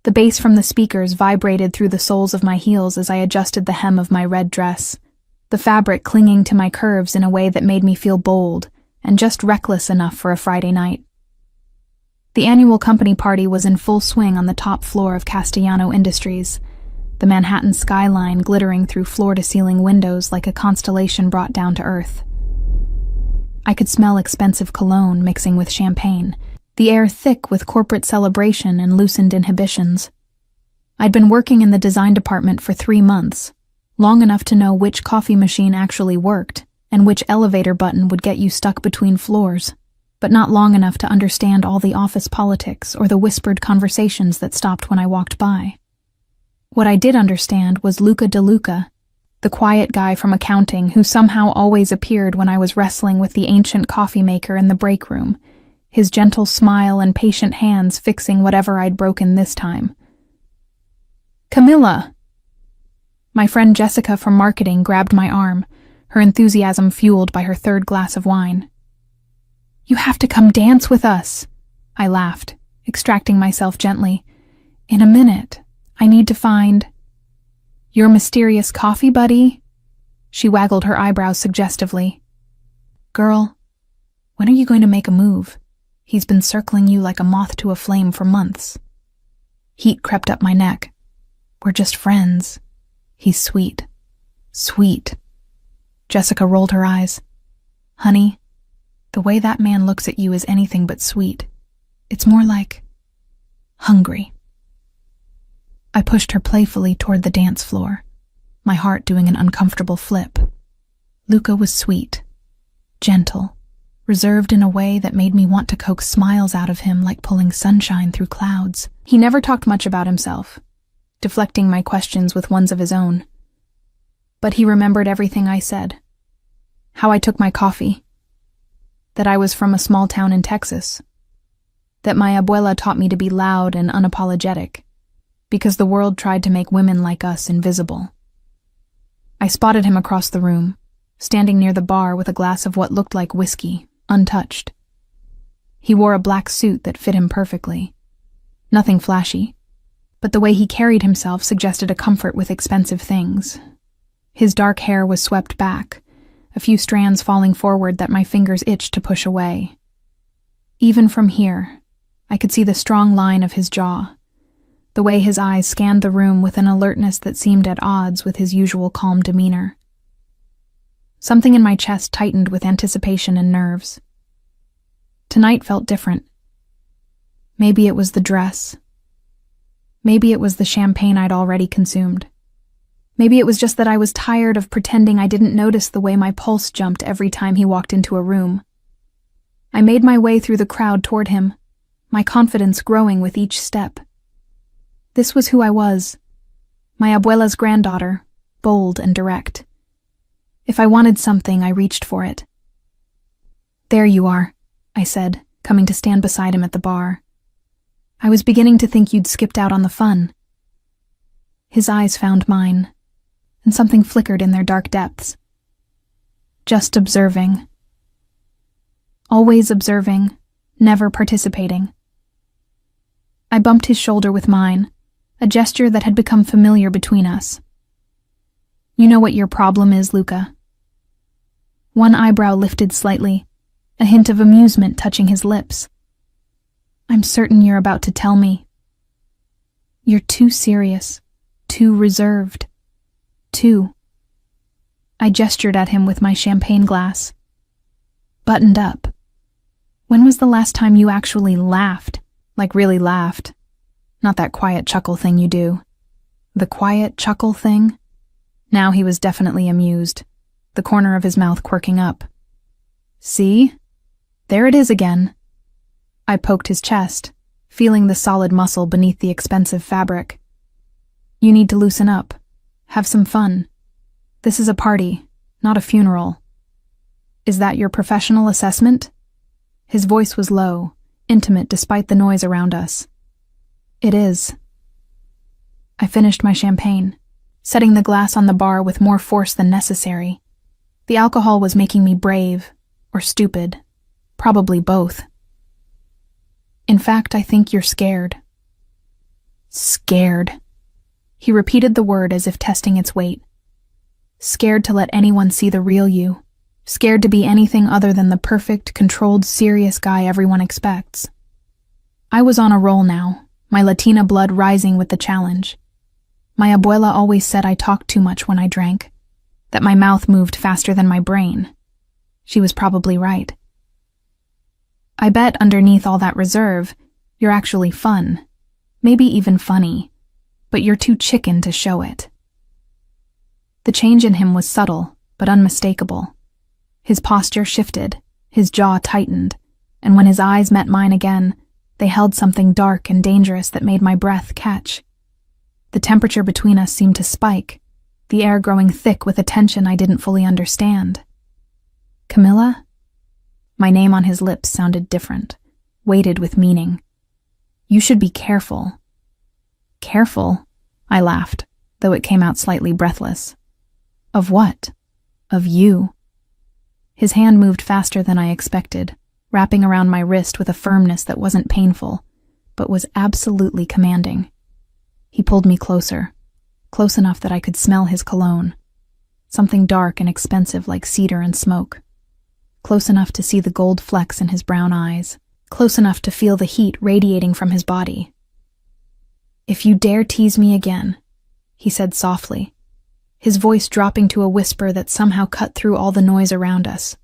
The bass from the speakers vibrated through the soles of my heels as I adjusted the hem of my red dress, the fabric clinging to my curves in a way that made me feel bold and just reckless enough for a Friday night. The annual company party was in full swing on the top floor of Castellano Industries, the Manhattan skyline glittering through floor-to-ceiling windows like a constellation brought down to earth. I could smell expensive cologne mixing with champagne, the air thick with corporate celebration and loosened inhibitions. I'd been working in the design department for 3 months, long enough to know which coffee machine actually worked and which elevator button would get you stuck between floors, but not long enough to understand all the office politics or the whispered conversations that stopped when I walked by. What I did understand was Luca DeLuca, the quiet guy from accounting who somehow always appeared when I was wrestling with the ancient coffee maker in the break room, his gentle smile and patient hands fixing whatever I'd broken this time. "Camilla!" My friend Jessica from marketing grabbed my arm, her enthusiasm fueled by her 3rd glass of wine. "You have to come dance with us," I laughed, extracting myself gently. "In a minute, I need to find—" "Your mysterious coffee buddy?" She waggled her eyebrows suggestively. "Girl, when are you going to make a move? He's been circling you like a moth to a flame for months." Heat crept up my neck. "We're just friends. He's sweet. Sweet." Jessica rolled her eyes. "Honey, the way that man looks at you is anything but sweet. It's more like hungry." I pushed her playfully toward the dance floor, my heart doing an uncomfortable flip. Luca was sweet, gentle, reserved in a way that made me want to coax smiles out of him like pulling sunshine through clouds. He never talked much about himself, deflecting my questions with ones of his own. But he remembered everything I said. How I took my coffee. That I was from a small town in Texas. That my abuela taught me to be loud and unapologetic, because the world tried to make women like us invisible. I spotted him across the room, standing near the bar with a glass of what looked like whiskey, untouched. He wore a black suit that fit him perfectly. Nothing flashy, but the way he carried himself suggested a comfort with expensive things. His dark hair was swept back, a few strands falling forward that my fingers itched to push away. Even from here, I could see the strong line of his jaw, the way his eyes scanned the room with an alertness that seemed at odds with his usual calm demeanor. Something in my chest tightened with anticipation and nerves. Tonight felt different. Maybe it was the dress. Maybe it was the champagne I'd already consumed. Maybe it was just that I was tired of pretending I didn't notice the way my pulse jumped every time he walked into a room. I made my way through the crowd toward him, my confidence growing with each step. This was who I was, my abuela's granddaughter, bold and direct. If I wanted something, I reached for it. "There you are," I said, coming to stand beside him at the bar. "I was beginning to think you'd skipped out on the fun." His eyes found mine, and something flickered in their dark depths. Just observing. Always observing, never participating. I bumped his shoulder with mine, a gesture that had become familiar between us. "You know what your problem is, Luca." One eyebrow lifted slightly, a hint of amusement touching his lips. "I'm certain you're about to tell me. You're too serious, too reserved, too—" I gestured at him with my champagne glass. "Buttoned up. When was the last time you actually laughed? Like really laughed? Not that quiet chuckle thing you do." The quiet chuckle thing? Now he was definitely amused, the corner of his mouth quirking up. "See? There it is again." I poked his chest, feeling the solid muscle beneath the expensive fabric. "You need to loosen up. Have some fun. This is a party, not a funeral." "Is that your professional assessment?" His voice was low, intimate despite the noise around us. "It is." I finished my champagne, setting the glass on the bar with more force than necessary. The alcohol was making me brave, or stupid, probably both. "In fact, I think you're scared." Scared. He repeated the word as if testing its weight. Scared to let anyone see the real you. Scared to be anything other than the perfect, controlled, serious guy everyone expects. I was on a roll now, my Latina blood rising with the challenge. My abuela always said I talked too much when I drank, that my mouth moved faster than my brain. She was probably right. I bet underneath all that reserve, you're actually fun, maybe even funny, but you're too chicken to show it. The change in him was subtle, but unmistakable. His posture shifted, his jaw tightened, and when his eyes met mine again, they held something dark and dangerous that made my breath catch. The temperature between us seemed to spike, the air growing thick with a tension I didn't fully understand. Camilla? My name on his lips sounded different, weighted with meaning. You should be careful. Careful? I laughed, though it came out slightly breathless. Of what? Of you. His hand moved faster than I expected, wrapping around my wrist with a firmness that wasn't painful, but was absolutely commanding. He pulled me closer, close enough that I could smell his cologne, something dark and expensive like cedar and smoke, close enough to see the gold flecks in his brown eyes, close enough to feel the heat radiating from his body. If you dare tease me again, he said softly, his voice dropping to a whisper that somehow cut through all the noise around us.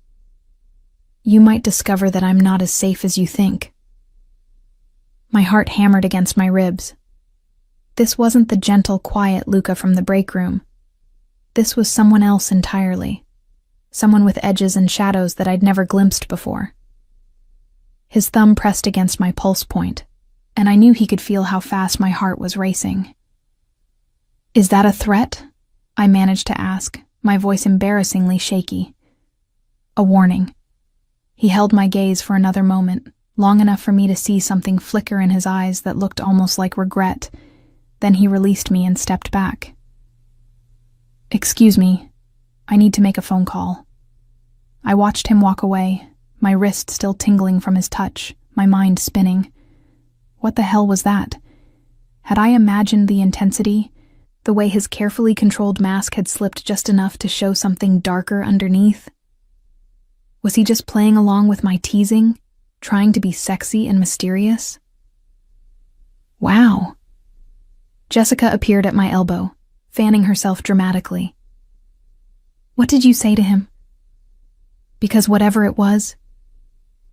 You might discover that I'm not as safe as you think. My heart hammered against my ribs. This wasn't the gentle, quiet Luca from the break room. This was someone else entirely. Someone with edges and shadows that I'd never glimpsed before. His thumb pressed against my pulse point, and I knew he could feel how fast my heart was racing. Is that a threat? I managed to ask, my voice embarrassingly shaky. A warning. He held my gaze for another moment, long enough for me to see something flicker in his eyes that looked almost like regret. Then he released me and stepped back. Excuse me, I need to make a phone call. I watched him walk away, my wrist still tingling from his touch, my mind spinning. What the hell was that? Had I imagined the intensity, the way his carefully controlled mask had slipped just enough to show something darker underneath? Was he just playing along with my teasing, trying to be sexy and mysterious? Wow. Jessica appeared at my elbow, fanning herself dramatically. What did you say to him? Because whatever it was,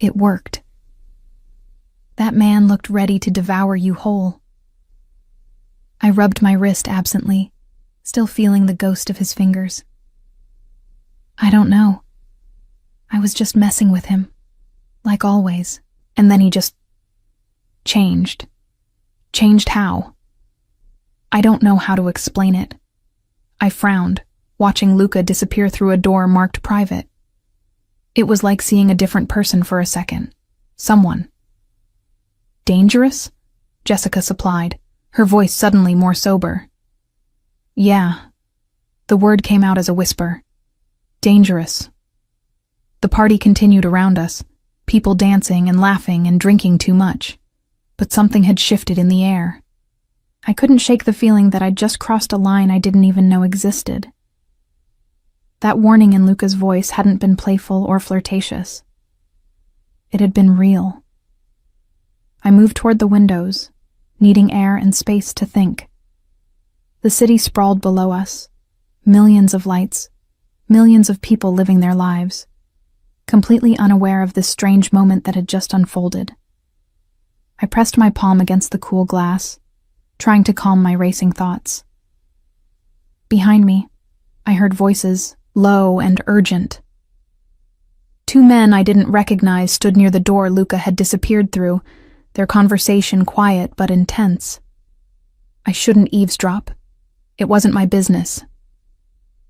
it worked. That man looked ready to devour you whole. I rubbed my wrist absently, still feeling the ghost of his fingers. I don't know. I was just messing with him, like always, and then he just changed. Changed how? I don't know how to explain it. I frowned, watching Luca disappear through a door marked private. It was like seeing a different person for a second. Someone. Dangerous? Jessica supplied, her voice suddenly more sober. Yeah. The word came out as a whisper. Dangerous. The party continued around us, people dancing and laughing and drinking too much. But something had shifted in the air. I couldn't shake the feeling that I'd just crossed a line I didn't even know existed. That warning in Luca's voice hadn't been playful or flirtatious. It had been real. I moved toward the windows, needing air and space to think. The city sprawled below us, millions of lights, millions of people living their lives, completely unaware of this strange moment that had just unfolded. I pressed my palm against the cool glass, trying to calm my racing thoughts. Behind me, I heard voices, low and urgent. Two men I didn't recognize stood near the door Luca had disappeared through, their conversation quiet but intense. I shouldn't eavesdrop. It wasn't my business.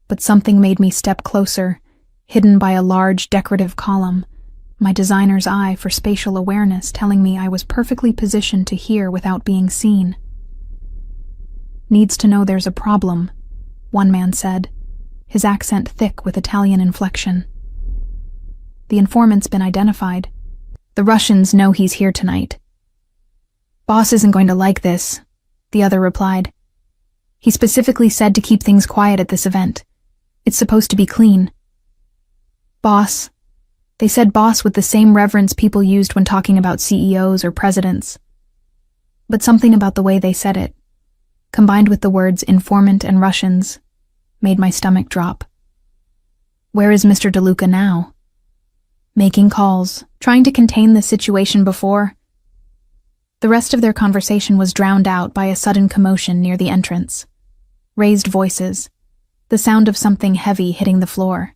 But something made me step closer, hidden by a large decorative column, my designer's eye for spatial awareness telling me I was perfectly positioned to hear without being seen. Needs to know there's a problem, one man said, his accent thick with Italian inflection. The informant's been identified. The Russians know he's here tonight. Boss isn't going to like this, the other replied. He specifically said to keep things quiet at this event. It's supposed to be clean. Boss. They said boss with the same reverence people used when talking about CEOs or presidents. But something about the way they said it, combined with the words informant and Russians, made my stomach drop. Where is Mr. DeLuca now? Making calls, trying to contain the situation before. The rest of their conversation was drowned out by a sudden commotion near the entrance. Raised voices, the sound of something heavy hitting the floor.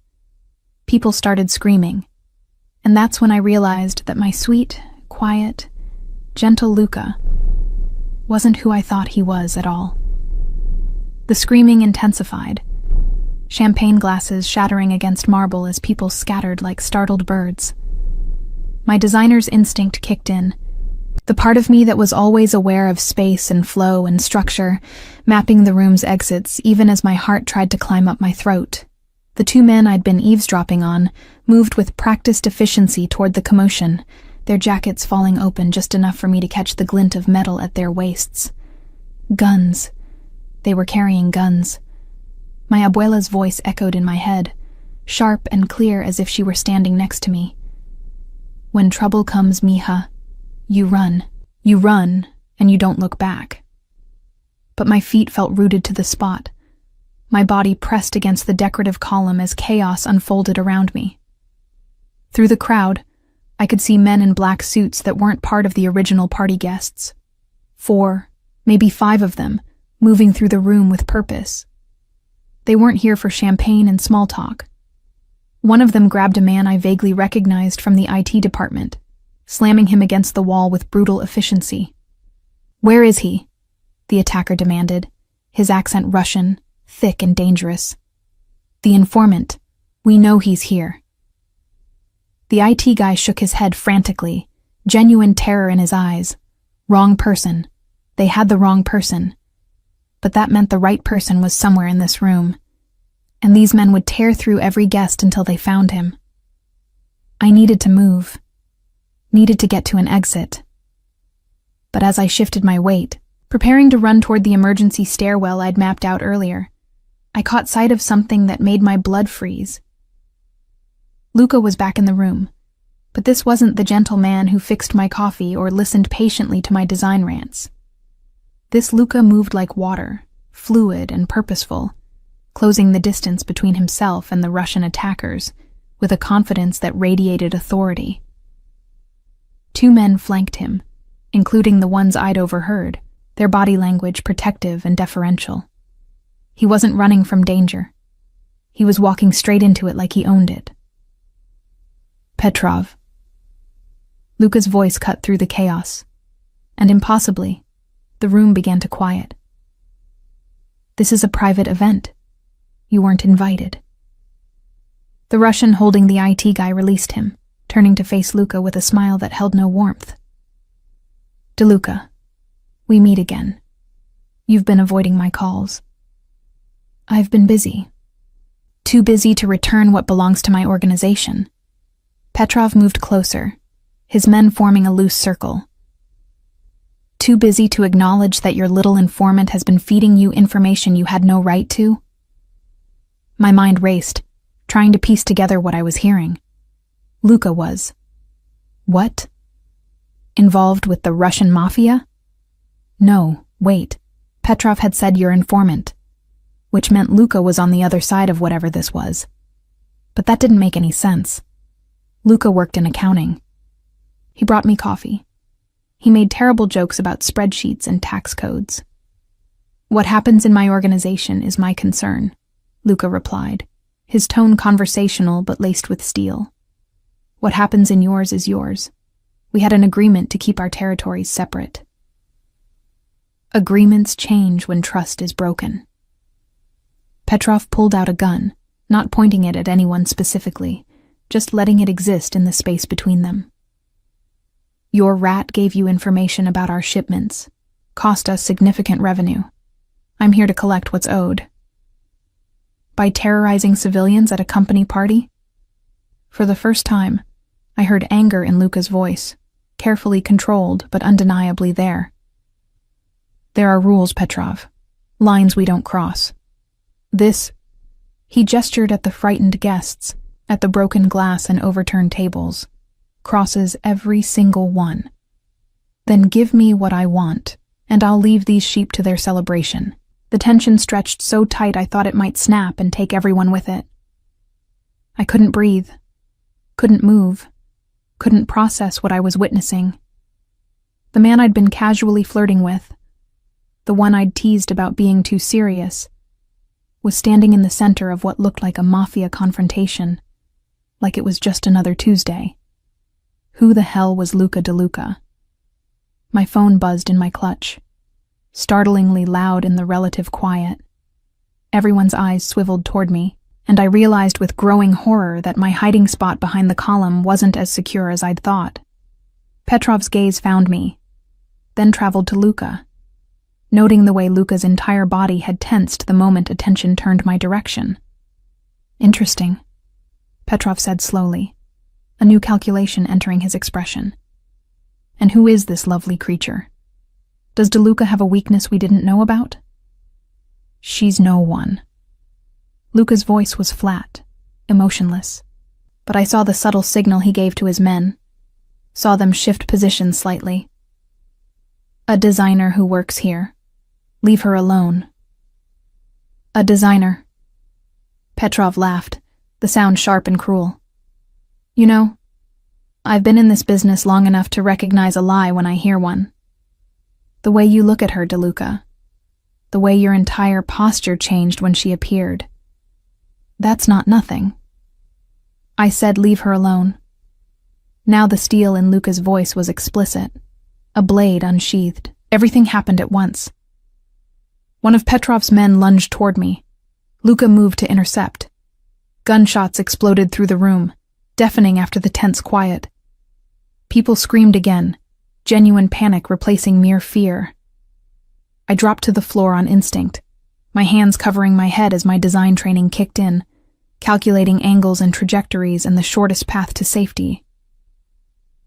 People started screaming, and that's when I realized that my sweet, quiet, gentle Luca wasn't who I thought he was at all. The screaming intensified, champagne glasses shattering against marble as people scattered like startled birds. My designer's instinct kicked in, the part of me that was always aware of space and flow and structure, mapping the room's exits even as my heart tried to climb up my throat. The two men I'd been eavesdropping on moved with practiced efficiency toward the commotion, their jackets falling open just enough for me to catch the glint of metal at their waists. Guns. They were carrying guns. My abuela's voice echoed in my head, sharp and clear as if she were standing next to me. When trouble comes, mija, you run, and you don't look back. But my feet felt rooted to the spot, my body pressed against the decorative column as chaos unfolded around me. Through the crowd, I could see men in black suits that weren't part of the original party guests. 4, maybe 5 of them, moving through the room with purpose. They weren't here for champagne and small talk. One of them grabbed a man I vaguely recognized from the IT department, slamming him against the wall with brutal efficiency. Where is he? The attacker demanded, his accent Russian, thick and dangerous. The informant. We know he's here. The IT guy shook his head frantically, genuine terror in his eyes. Wrong person. They had the wrong person. But that meant the right person was somewhere in this room, and these men would tear through every guest until they found him. I needed to move. Needed to get to an exit. But as I shifted my weight, preparing to run toward the emergency stairwell I'd mapped out earlier, I caught sight of something that made my blood freeze. Luca was back in the room, but this wasn't the gentle man who fixed my coffee or listened patiently to my design rants. This Luca moved like water, fluid and purposeful, closing the distance between himself and the Russian attackers with a confidence that radiated authority. 2 men flanked him, including the ones I'd overheard, their body language protective and deferential. He wasn't running from danger. He was walking straight into it like he owned it. Petrov. Luca's voice cut through the chaos, and impossibly, the room began to quiet. This is a private event. You weren't invited. The Russian holding the IT guy released him, turning to face Luca with a smile that held no warmth. DeLuca, we meet again. You've been avoiding my calls. I've been busy. Too busy to return what belongs to my organization. Petrov moved closer, his men forming a loose circle. Too busy to acknowledge that your little informant has been feeding you information you had no right to? My mind raced, trying to piece together what I was hearing. Luca was. What? Involved with the Russian Mafia? No, wait. Petrov had said your informant, which meant Luca was on the other side of whatever this was. But that didn't make any sense. Luca worked in accounting. He brought me coffee. He made terrible jokes about spreadsheets and tax codes. What happens in my organization is my concern, Luca replied, his tone conversational but laced with steel. What happens in yours is yours. We had an agreement to keep our territories separate. Agreements change when trust is broken. Petrov pulled out a gun, not pointing it at anyone specifically, just letting it exist in the space between them. Your rat gave you information about our shipments, cost us significant revenue. I'm here to collect what's owed. By terrorizing civilians at a company party? For the first time, I heard anger in Luca's voice, carefully controlled but undeniably there. There are rules, Petrov. Lines we don't cross. This, he gestured at the frightened guests, at the broken glass and overturned tables, crosses every single one. Then give me what I want, and I'll leave these sheep to their celebration. The tension stretched so tight I thought it might snap and take everyone with it. I couldn't breathe, couldn't move, couldn't process what I was witnessing. The man I'd been casually flirting with, the one I'd teased about being too serious, was standing in the center of what looked like a Mafia confrontation, like it was just another Tuesday. Who the hell was Luca DeLuca? My phone buzzed in my clutch, startlingly loud in the relative quiet. Everyone's eyes swiveled toward me, and I realized with growing horror that my hiding spot behind the column wasn't as secure as I'd thought. Petrov's gaze found me, then traveled to Luca, noting the way Luca's entire body had tensed the moment attention turned my direction. Interesting, Petrov said slowly, a new calculation entering his expression. And who is this lovely creature? Does DeLuca have a weakness we didn't know about? She's no one. Luca's voice was flat, emotionless, but I saw the subtle signal he gave to his men, saw them shift positions slightly. A designer who works here. Leave her alone. A designer. Petrov laughed, the sound sharp and cruel. You know, I've been in this business long enough to recognize a lie when I hear one. The way you look at her, DeLuca. The way your entire posture changed when she appeared. That's not nothing. I said leave her alone. Now the steel in Luca's voice was explicit, a blade unsheathed. Everything happened at once. One of Petrov's men lunged toward me. Luca moved to intercept. Gunshots exploded through the room, deafening after the tense quiet. People screamed again, genuine panic replacing mere fear. I dropped to the floor on instinct, my hands covering my head as my design training kicked in, calculating angles and trajectories and the shortest path to safety.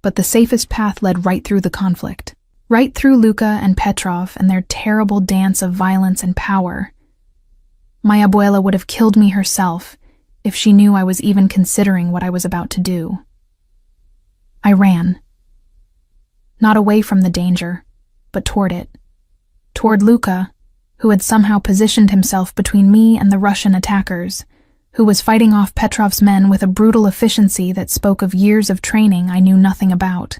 But the safest path led right through the conflict, right through Luca and Petrov and their terrible dance of violence and power. My abuela would have killed me herself if she knew I was even considering what I was about to do. I ran. Not away from the danger, but toward it. Toward Luca, who had somehow positioned himself between me and the Russian attackers, who was fighting off Petrov's men with a brutal efficiency that spoke of years of training I knew nothing about.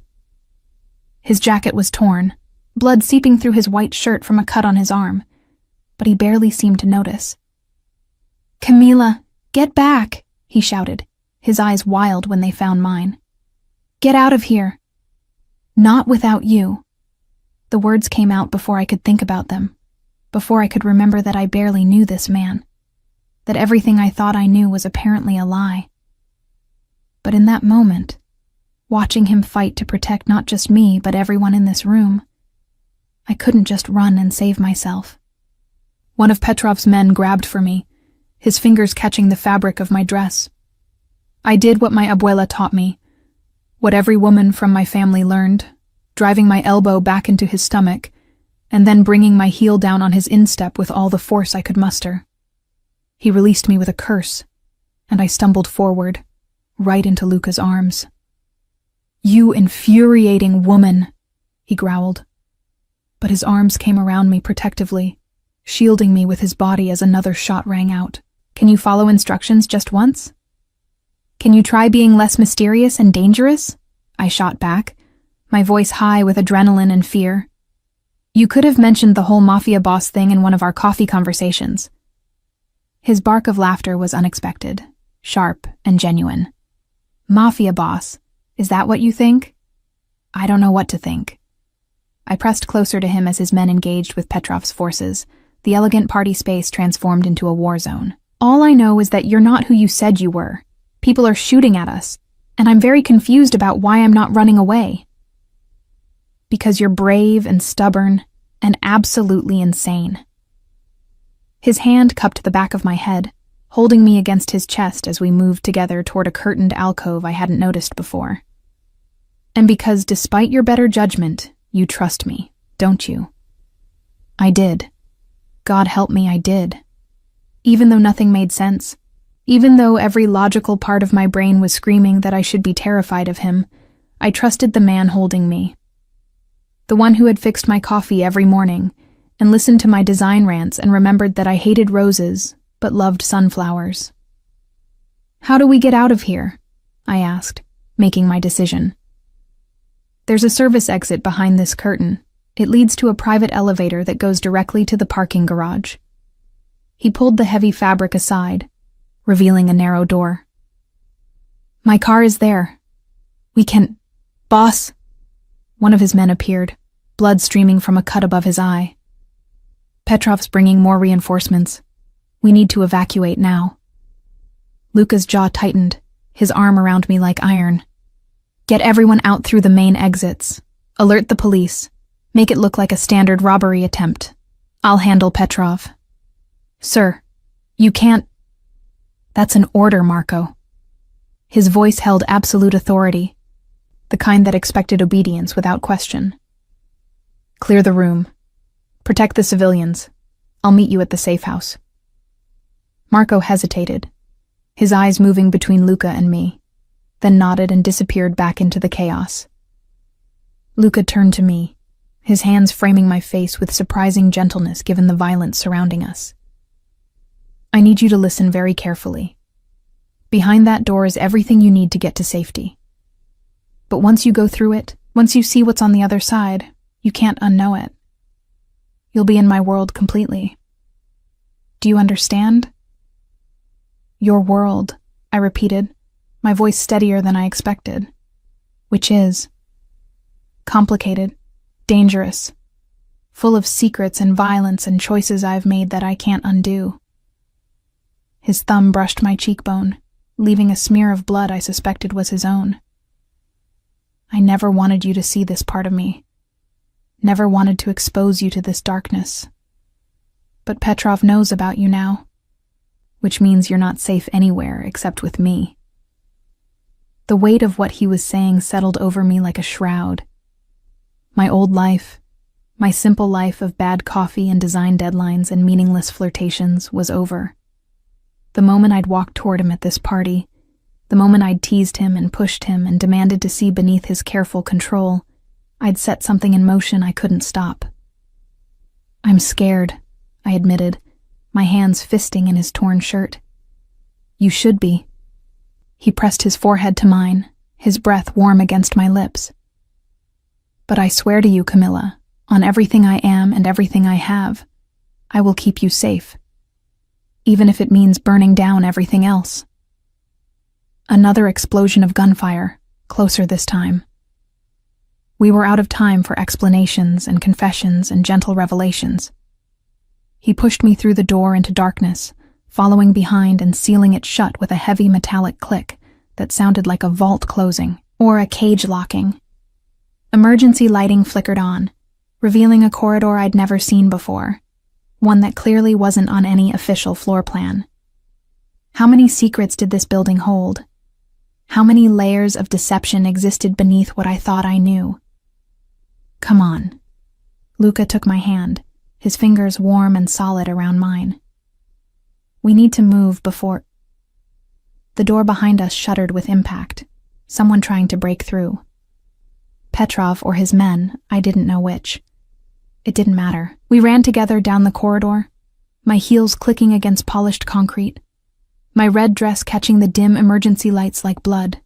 His jacket was torn, blood seeping through his white shirt from a cut on his arm, but he barely seemed to notice. "Camila, get back!" he shouted, his eyes wild when they found mine. "Get out of here!" "Not without you." The words came out before I could think about them, before I could remember that I barely knew this man, that everything I thought I knew was apparently a lie. But in that moment, watching him fight to protect not just me but everyone in this room, I couldn't just run and save myself. One of Petrov's men grabbed for me, his fingers catching the fabric of my dress. I did what my abuela taught me, what every woman from my family learned, driving my elbow back into his stomach, and then bringing my heel down on his instep with all the force I could muster. He released me with a curse, and I stumbled forward, right into Luca's arms. "You infuriating woman," he growled. But his arms came around me protectively, shielding me with his body as another shot rang out. "Can you follow instructions just once? Can you try being less mysterious and dangerous?" I shot back, my voice high with adrenaline and fear. "You could have mentioned the whole Mafia boss thing in one of our coffee conversations." His bark of laughter was unexpected, sharp and genuine. "Mafia boss, is that what you think?" "I don't know what to think." I pressed closer to him as his men engaged with Petrov's forces, the elegant party space transformed into a war zone. "All I know is that you're not who you said you were. People are shooting at us, and I'm very confused about why I'm not running away." "Because you're brave and stubborn and absolutely insane." His hand cupped the back of my head, holding me against his chest as we moved together toward a curtained alcove I hadn't noticed before. "And because despite your better judgment, you trust me, don't you?" I did. God help me, I did. Even though nothing made sense, even though every logical part of my brain was screaming that I should be terrified of him, I trusted the man holding me. The one who had fixed my coffee every morning and listened to my design rants and remembered that I hated roses but loved sunflowers. "How do we get out of here?" I asked, making my decision. "There's a service exit behind this curtain. It leads to a private elevator that goes directly to the parking garage." He pulled the heavy fabric aside, revealing a narrow door. "My car is there. We can—" "Boss!" One of his men appeared, blood streaming from a cut above his eye. "Petrov's bringing more reinforcements. We need to evacuate now." Luca's jaw tightened, his arm around me like iron. "Get everyone out through the main exits. Alert the police. Make it look like a standard robbery attempt. I'll handle Petrov." "Sir, you can't—" "That's an order, Marco." His voice held absolute authority, the kind that expected obedience without question. "Clear the room. Protect the civilians. I'll meet you at the safe house." Marco hesitated, his eyes moving between Luca and me, then nodded and disappeared back into the chaos. Luca turned to me, his hands framing my face with surprising gentleness given the violence surrounding us. "I need you to listen very carefully. Behind that door is everything you need to get to safety. But once you go through it, once you see what's on the other side, you can't unknow it. You'll be in my world completely. Do you understand?" "Your world," I repeated, my voice steadier than I expected. "Which is complicated, dangerous, full of secrets and violence and choices I've made that I can't undo." His thumb brushed my cheekbone, leaving a smear of blood I suspected was his own. "I never wanted you to see this part of me. Never wanted to expose you to this darkness. But Petrov knows about you now, which means you're not safe anywhere except with me." The weight of what he was saying settled over me like a shroud. My old life, my simple life of bad coffee and design deadlines and meaningless flirtations, was over. The moment I'd walked toward him at this party, the moment I'd teased him and pushed him and demanded to see beneath his careful control, I'd set something in motion I couldn't stop. "I'm scared," I admitted, my hands fisting in his torn shirt. "You should be." He pressed his forehead to mine, his breath warm against my lips. "But I swear to you, Camilla, on everything I am and everything I have, I will keep you safe, even if it means burning down everything else." Another explosion of gunfire, closer this time. We were out of time for explanations and confessions and gentle revelations. He pushed me through the door into darkness, following behind and sealing it shut with a heavy metallic click that sounded like a vault closing or a cage locking. Emergency lighting flickered on, revealing a corridor I'd never seen before, one that clearly wasn't on any official floor plan. How many secrets did this building hold? How many layers of deception existed beneath what I thought I knew? "Come on." Luca took my hand, his fingers warm and solid around mine. "We need to move before—" The door behind us shuddered with impact, someone trying to break through. Petrov or his men, I didn't know which. It didn't matter. We ran together down the corridor, my heels clicking against polished concrete, my red dress catching the dim emergency lights like blood.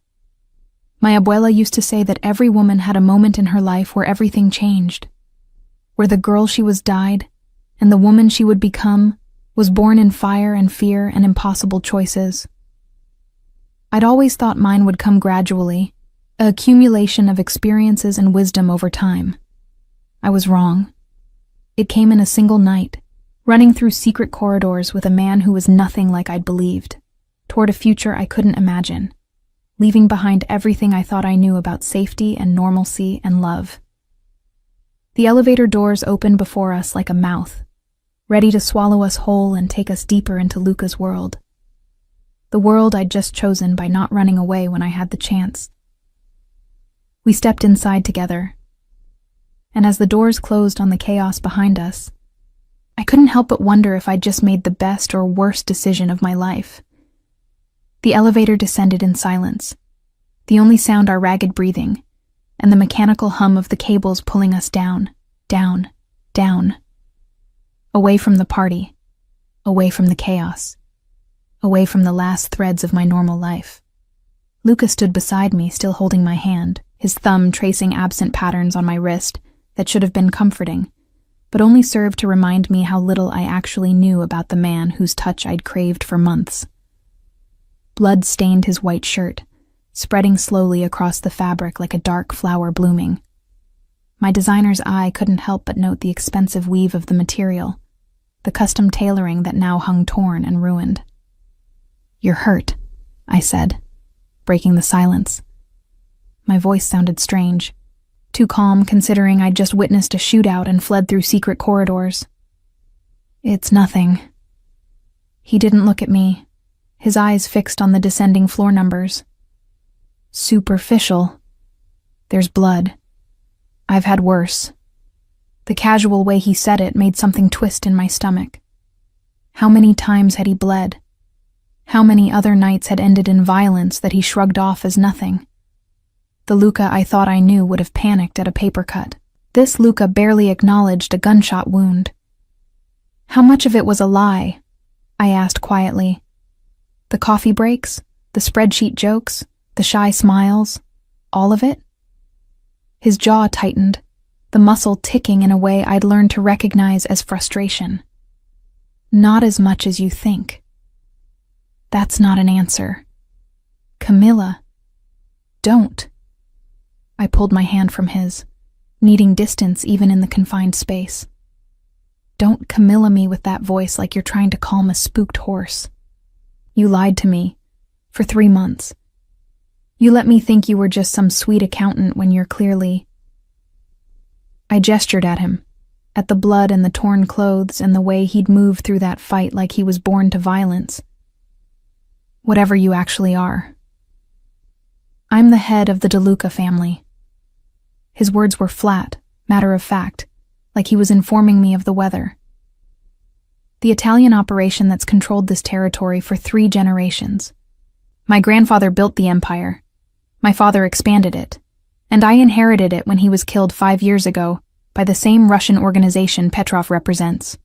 My abuela used to say that every woman had a moment in her life where everything changed, where the girl she was died, and the woman she would become was born in fire and fear and impossible choices. I'd always thought mine would come gradually, an accumulation of experiences and wisdom over time. I was wrong. It came in a single night, running through secret corridors with a man who was nothing like I'd believed, toward a future I couldn't imagine, leaving behind everything I thought I knew about safety and normalcy and love. The elevator doors opened before us like a mouth, ready to swallow us whole and take us deeper into Luca's world. The world I'd just chosen by not running away when I had the chance. We stepped inside together, and as the doors closed on the chaos behind us, I couldn't help but wonder if I'd just made the best or worst decision of my life. The elevator descended in silence, the only sound our ragged breathing, and the mechanical hum of the cables pulling us down, down, down. Away from the party, away from the chaos, away from the last threads of my normal life. Luca stood beside me, still holding my hand, his thumb tracing absent patterns on my wrist that should have been comforting, but only served to remind me how little I actually knew about the man whose touch I'd craved for months. Blood stained his white shirt, spreading slowly across the fabric like a dark flower blooming. My designer's eye couldn't help but note the expensive weave of the material, the custom tailoring that now hung torn and ruined. "You're hurt," I said, breaking the silence. My voice sounded strange, too calm considering I'd just witnessed a shootout and fled through secret corridors. "It's nothing." He didn't look at me, his eyes fixed on the descending floor numbers. "Superficial. There's blood. I've had worse." The casual way he said it made something twist in my stomach. How many times had he bled? How many other nights had ended in violence that he shrugged off as nothing? The Luca I thought I knew would have panicked at a paper cut. This Luca barely acknowledged a gunshot wound. "How much of it was a lie?" I asked quietly. "The coffee breaks? The spreadsheet jokes? The shy smiles? All of it?" His jaw tightened, the muscle ticking in a way I'd learned to recognize as frustration. "Not as much as you think." That's not an answer. "Camilla, don't." I pulled my hand from his, needing distance even in the confined space. "Don't Camilla me with that voice like you're trying to calm a spooked horse. You lied to me, for 3 months. You let me think you were just some sweet accountant when you're clearly—" I gestured at him, at the blood and the torn clothes and the way he'd moved through that fight like he was born to violence. "Whatever you actually are. I'm the head of the DeLuca family." His words were flat, matter of fact, like he was informing me of the weather. "The Italian operation that's controlled this territory for 3 generations. My grandfather built the empire. My father expanded it, and I inherited it when he was killed 5 years ago by the same Russian organization Petrov represents."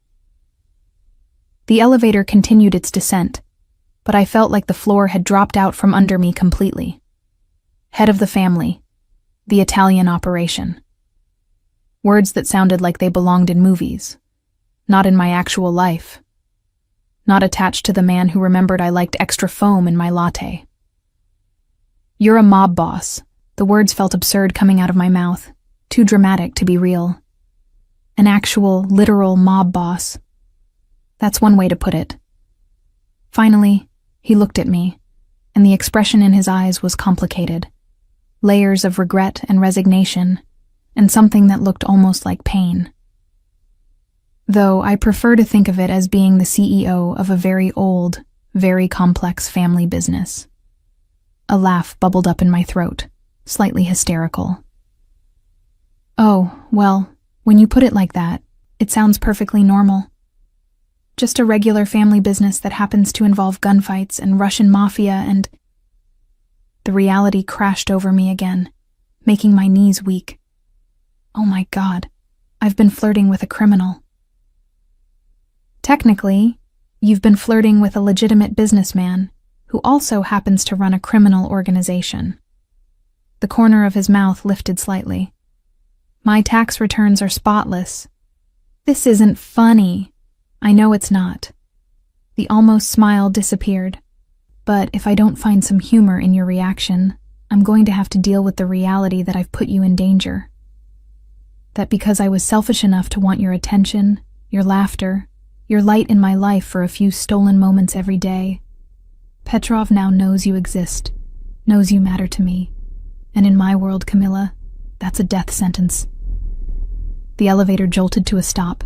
The elevator continued its descent, but I felt like the floor had dropped out from under me completely. Head of the family, the Italian operation. Words that sounded like they belonged in movies, not in my actual life. Not attached to the man who remembered I liked extra foam in my latte. "You're a mob boss." The words felt absurd coming out of my mouth, too dramatic to be real. An actual, literal mob boss. That's one way to put it. Finally, he looked at me, and the expression in his eyes was complicated. Layers of regret and resignation, and something that looked almost like pain. Though I prefer to think of it as being the CEO of a very old, very complex family business. A laugh bubbled up in my throat, slightly hysterical. "Oh, well, when you put it like that, it sounds perfectly normal. Just a regular family business that happens to involve gunfights and Russian mafia and—" The reality crashed over me again, making my knees weak. Oh my God, I've been flirting with a criminal. "Technically, you've been flirting with a legitimate businessman who also happens to run a criminal organization." The corner of his mouth lifted slightly. "My tax returns are spotless." "This isn't funny." "I know it's not." The almost smile disappeared. "But if I don't find some humor in your reaction, I'm going to have to deal with the reality that I've put you in danger. That because I was selfish enough to want your attention, your laughter, your light in my life for a few stolen moments every day, Petrov now knows you exist, knows you matter to me, and in my world, Camilla, that's a death sentence." The elevator jolted to a stop,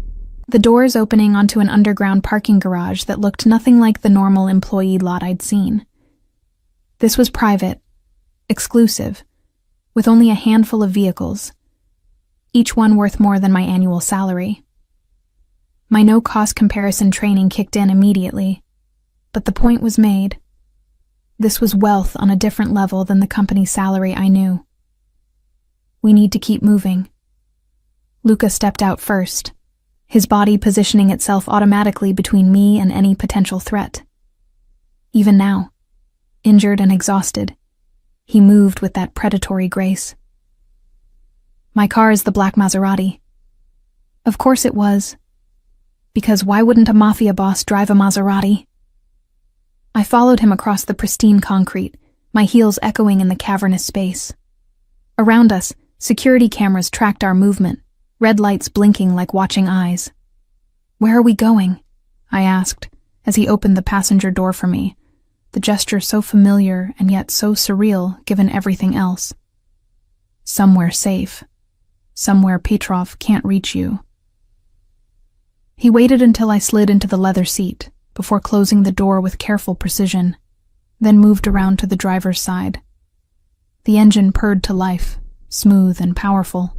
the doors opening onto an underground parking garage that looked nothing like the normal employee lot I'd seen. This was private, exclusive, with only a handful of vehicles, each one worth more than my annual salary. My no-cost comparison training kicked in immediately, but the point was made. This was wealth on a different level than the company salary I knew. We need to keep moving. Luca stepped out first, his body positioning itself automatically between me and any potential threat. Even now, injured and exhausted, he moved with that predatory grace. My car is the black Maserati. Of course it was. Because why wouldn't a mafia boss drive a Maserati? I followed him across the pristine concrete, my heels echoing in the cavernous space. Around us, security cameras tracked our movement, red lights blinking like watching eyes. "Where are we going?" I asked, as he opened the passenger door for me, the gesture so familiar and yet so surreal given everything else. "Somewhere safe. Somewhere Petrov can't reach you." He waited until I slid into the leather seat, before closing the door with careful precision, then moved around to the driver's side. The engine purred to life, smooth and powerful.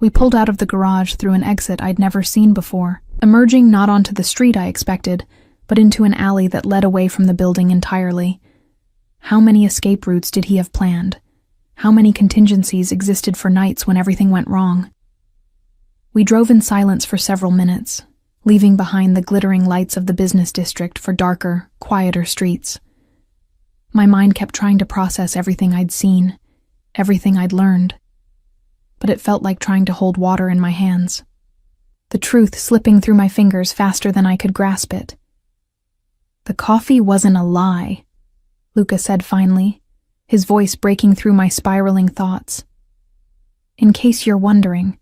We pulled out of the garage through an exit I'd never seen before, emerging not onto the street I expected, but into an alley that led away from the building entirely. How many escape routes did he have planned? How many contingencies existed for nights when everything went wrong? We drove in silence for several minutes, leaving behind the glittering lights of the business district for darker, quieter streets. My mind kept trying to process everything I'd seen, everything I'd learned, but it felt like trying to hold water in my hands, the truth slipping through my fingers faster than I could grasp it. "The coffee wasn't a lie," Luca said finally, his voice breaking through my spiraling thoughts. "In case you're wondering,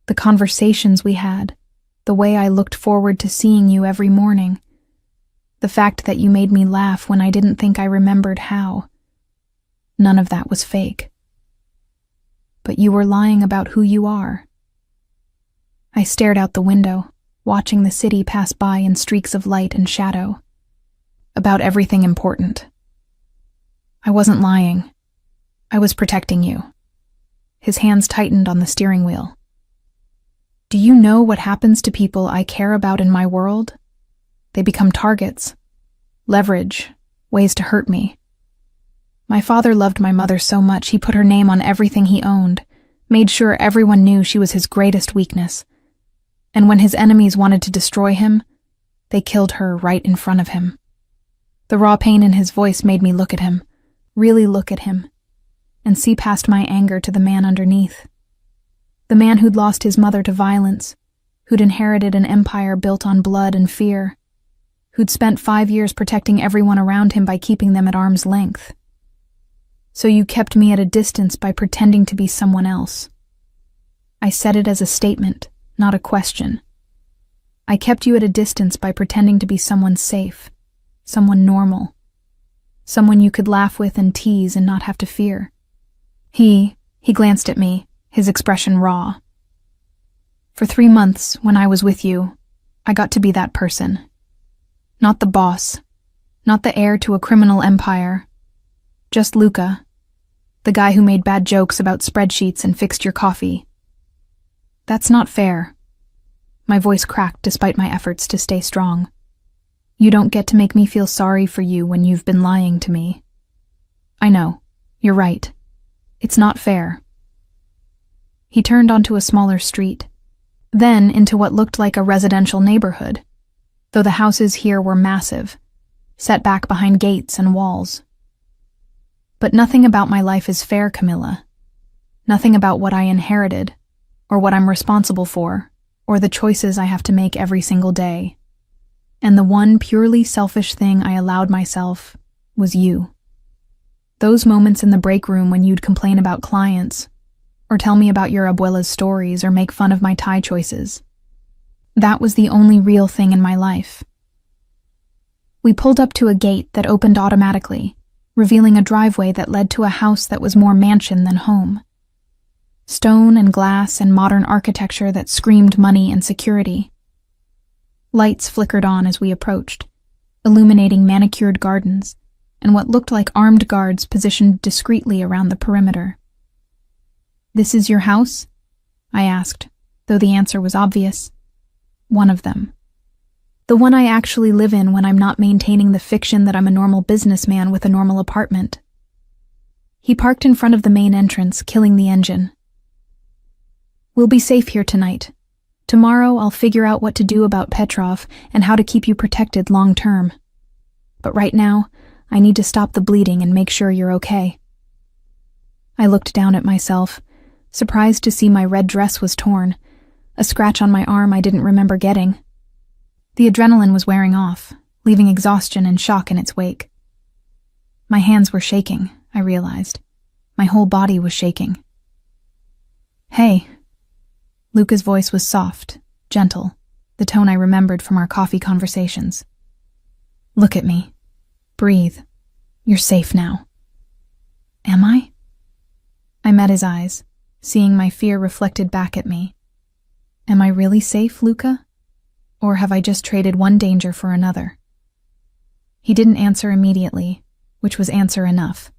the conversations we had, the way I looked forward to seeing you every morning, the fact that you made me laugh when I didn't think I remembered how, none of that was fake. But you were lying about who you are." I stared out the window, watching the city pass by in streaks of light and shadow. "About everything important." "I wasn't lying. I was protecting you." His hands tightened on the steering wheel. "Do you know what happens to people I care about in my world? They become targets, leverage, ways to hurt me. My father loved my mother so much he put her name on everything he owned, made sure everyone knew she was his greatest weakness. And when his enemies wanted to destroy him, they killed her right in front of him." The raw pain in his voice made me look at him, really look at him, and see past my anger to the man underneath. The man who'd lost his mother to violence, who'd inherited an empire built on blood and fear, who'd spent 5 years protecting everyone around him by keeping them at arm's length. "So you kept me at a distance by pretending to be someone else." I said it as a statement, not a question. "I kept you at a distance by pretending to be someone safe, someone normal, someone you could laugh with and tease and not have to fear." He glanced at me, his expression raw. "For 3 months, when I was with you, I got to be that person. Not the boss, not the heir to a criminal empire. Just Luca, the guy who made bad jokes about spreadsheets and fixed your coffee. That's not fair." My voice cracked despite my efforts to stay strong. "You don't get to make me feel sorry for you when you've been lying to me." "I know. You're right. It's not fair." He turned onto a smaller street, then into what looked like a residential neighborhood, though the houses here were massive, set back behind gates and walls. "But nothing about my life is fair, Camilla. Nothing about what I inherited, or what I'm responsible for, or the choices I have to make every single day. And the one purely selfish thing I allowed myself was you. Those moments in the break room when you'd complain about clients, or tell me about your abuela's stories, or make fun of my tie choices. That was the only real thing in my life." We pulled up to a gate that opened automatically, revealing a driveway that led to a house that was more mansion than home. Stone and glass and modern architecture that screamed money and security. Lights flickered on as we approached, illuminating manicured gardens and what looked like armed guards positioned discreetly around the perimeter. "This is your house?" I asked, though the answer was obvious. One of them. The one I actually live in when I'm not maintaining the fiction that I'm a normal businessman with a normal apartment. He parked in front of the main entrance, killing the engine. We'll be safe here tonight. Tomorrow I'll figure out what to do about Petrov and how to keep you protected long term. But right now, I need to stop the bleeding and make sure you're okay. I looked down at myself, surprised to see my red dress was torn, a scratch on my arm I didn't remember getting. The adrenaline was wearing off, leaving exhaustion and shock in its wake. My hands were shaking, I realized. My whole body was shaking. Hey. Luca's voice was soft, gentle, the tone I remembered from our coffee conversations. Look at me. Breathe. You're safe now. Am I? I met his eyes, seeing my fear reflected back at me. Am I really safe, Luca? Or have I just traded one danger for another? He didn't answer immediately, which was answer enough.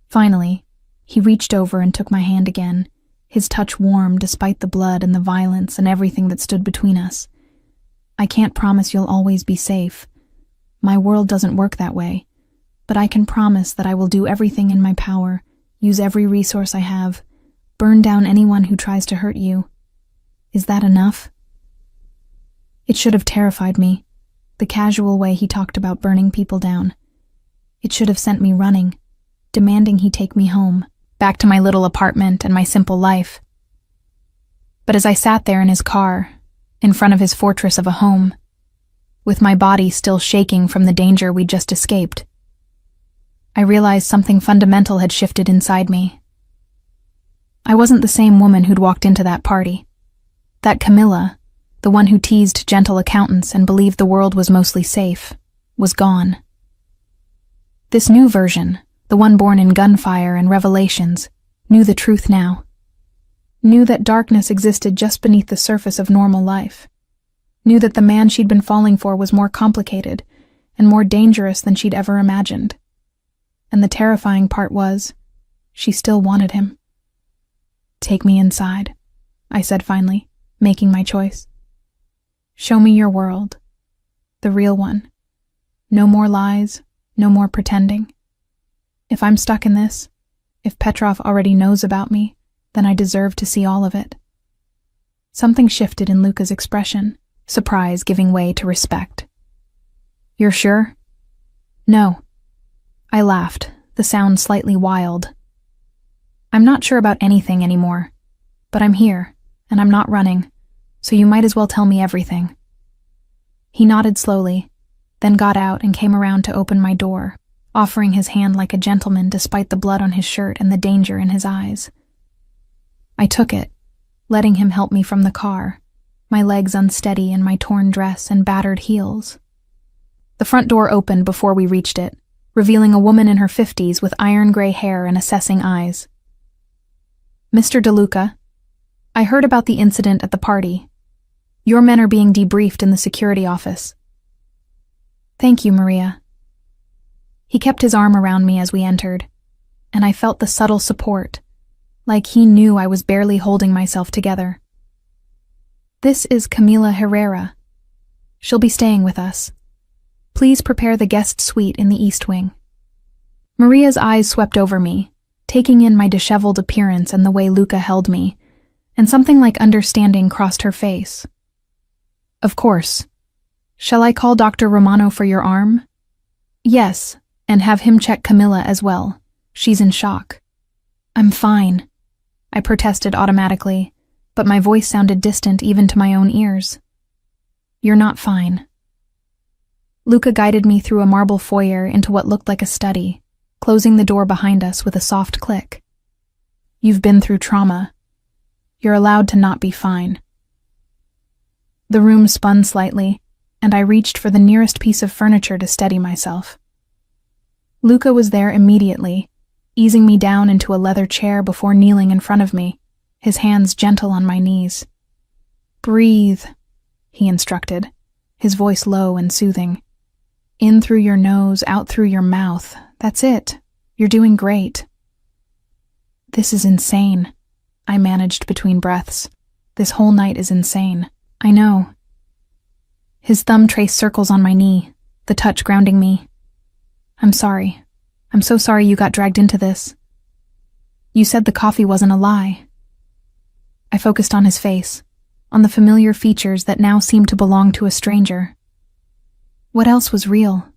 Finally, he reached over and took my hand again, his touch warm despite the blood and the violence and everything that stood between us. I can't promise you'll always be safe. My world doesn't work that way, but I can promise that I will do everything in my power, use every resource I have, burn down anyone who tries to hurt you. Is that enough? It should have terrified me, the casual way he talked about burning people down. It should have sent me running, demanding he take me home, back to my little apartment and my simple life. But as I sat there in his car, in front of his fortress of a home, with my body still shaking from the danger we'd just escaped, I realized something fundamental had shifted inside me. I wasn't the same woman who'd walked into that party. That Camilla, the one who teased gentle accountants and believed the world was mostly safe, was gone. This new version, the one born in gunfire and revelations, knew the truth now. Knew that darkness existed just beneath the surface of normal life. Knew that the man she'd been falling for was more complicated and more dangerous than she'd ever imagined. And the terrifying part was, she still wanted him. Take me inside, I said finally, making my choice. Show me your world, the real one. No more lies, no more pretending. If I'm stuck in this, if Petrov already knows about me, then I deserve to see all of it. Something shifted in Luca's expression, surprise giving way to respect. You're sure? No. I laughed, the sound slightly wild. I'm not sure about anything anymore, but I'm here, and I'm not running, so you might as well tell me everything. He nodded slowly, then got out and came around to open my door, offering his hand like a gentleman despite the blood on his shirt and the danger in his eyes. I took it, letting him help me from the car, my legs unsteady in my torn dress and battered heels. The front door opened before we reached it, revealing a woman in her 50s with iron-gray hair and assessing eyes. Mr. DeLuca, I heard about the incident at the party. Your men are being debriefed in the security office. Thank you, Maria. He kept his arm around me as we entered, and I felt the subtle support, like he knew I was barely holding myself together. This is Camila Herrera. She'll be staying with us. Please prepare the guest suite in the East Wing. Maria's eyes swept over me, taking in my disheveled appearance and the way Luca held me, and something like understanding crossed her face. Of course. Shall I call Dr. Romano for your arm? Yes, and have him check Camilla as well. She's in shock. I'm fine, I protested automatically, but my voice sounded distant even to my own ears. You're not fine. Luca guided me through a marble foyer into what looked like a study, closing the door behind us with a soft click. You've been through trauma. You're allowed to not be fine. The room spun slightly, and I reached for the nearest piece of furniture to steady myself. Luca was there immediately, easing me down into a leather chair before kneeling in front of me, his hands gentle on my knees. Breathe, he instructed, his voice low and soothing. In through your nose, out through your mouth. That's it. You're doing great. This is insane, I managed between breaths. This whole night is insane. I know. His thumb traced circles on my knee, the touch grounding me. I'm sorry. I'm so sorry you got dragged into this. You said the coffee wasn't a lie. I focused on his face, on the familiar features that now seemed to belong to a stranger. What else was real?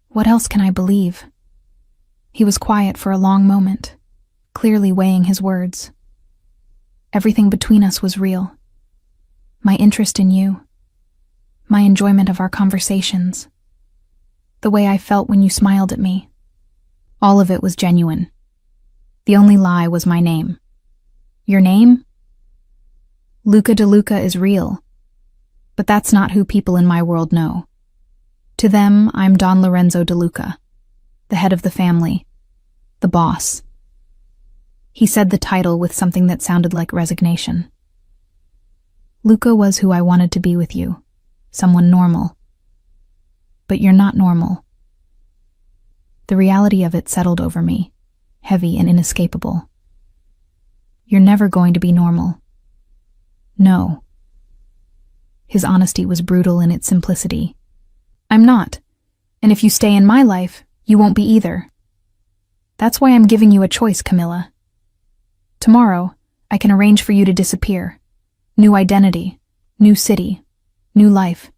What else can I believe? He was quiet for a long moment, clearly weighing his words. Everything between us was real. My interest in you. My enjoyment of our conversations. The way I felt when you smiled at me. All of it was genuine. The only lie was my name. Your name? Luca DeLuca is real. But that's not who people in my world know. To them, I'm Don Lorenzo DeLuca, the head of the family, the boss. He said the title with something that sounded like resignation. Luca was who I wanted to be with you, someone normal. But you're not normal. The reality of it settled over me, heavy and inescapable. You're never going to be normal. No. His honesty was brutal in its simplicity. I'm not, and if you stay in my life, you won't be either. That's why I'm giving you a choice, Camilla. Tomorrow, I can arrange for you to disappear. New identity, new city, new life.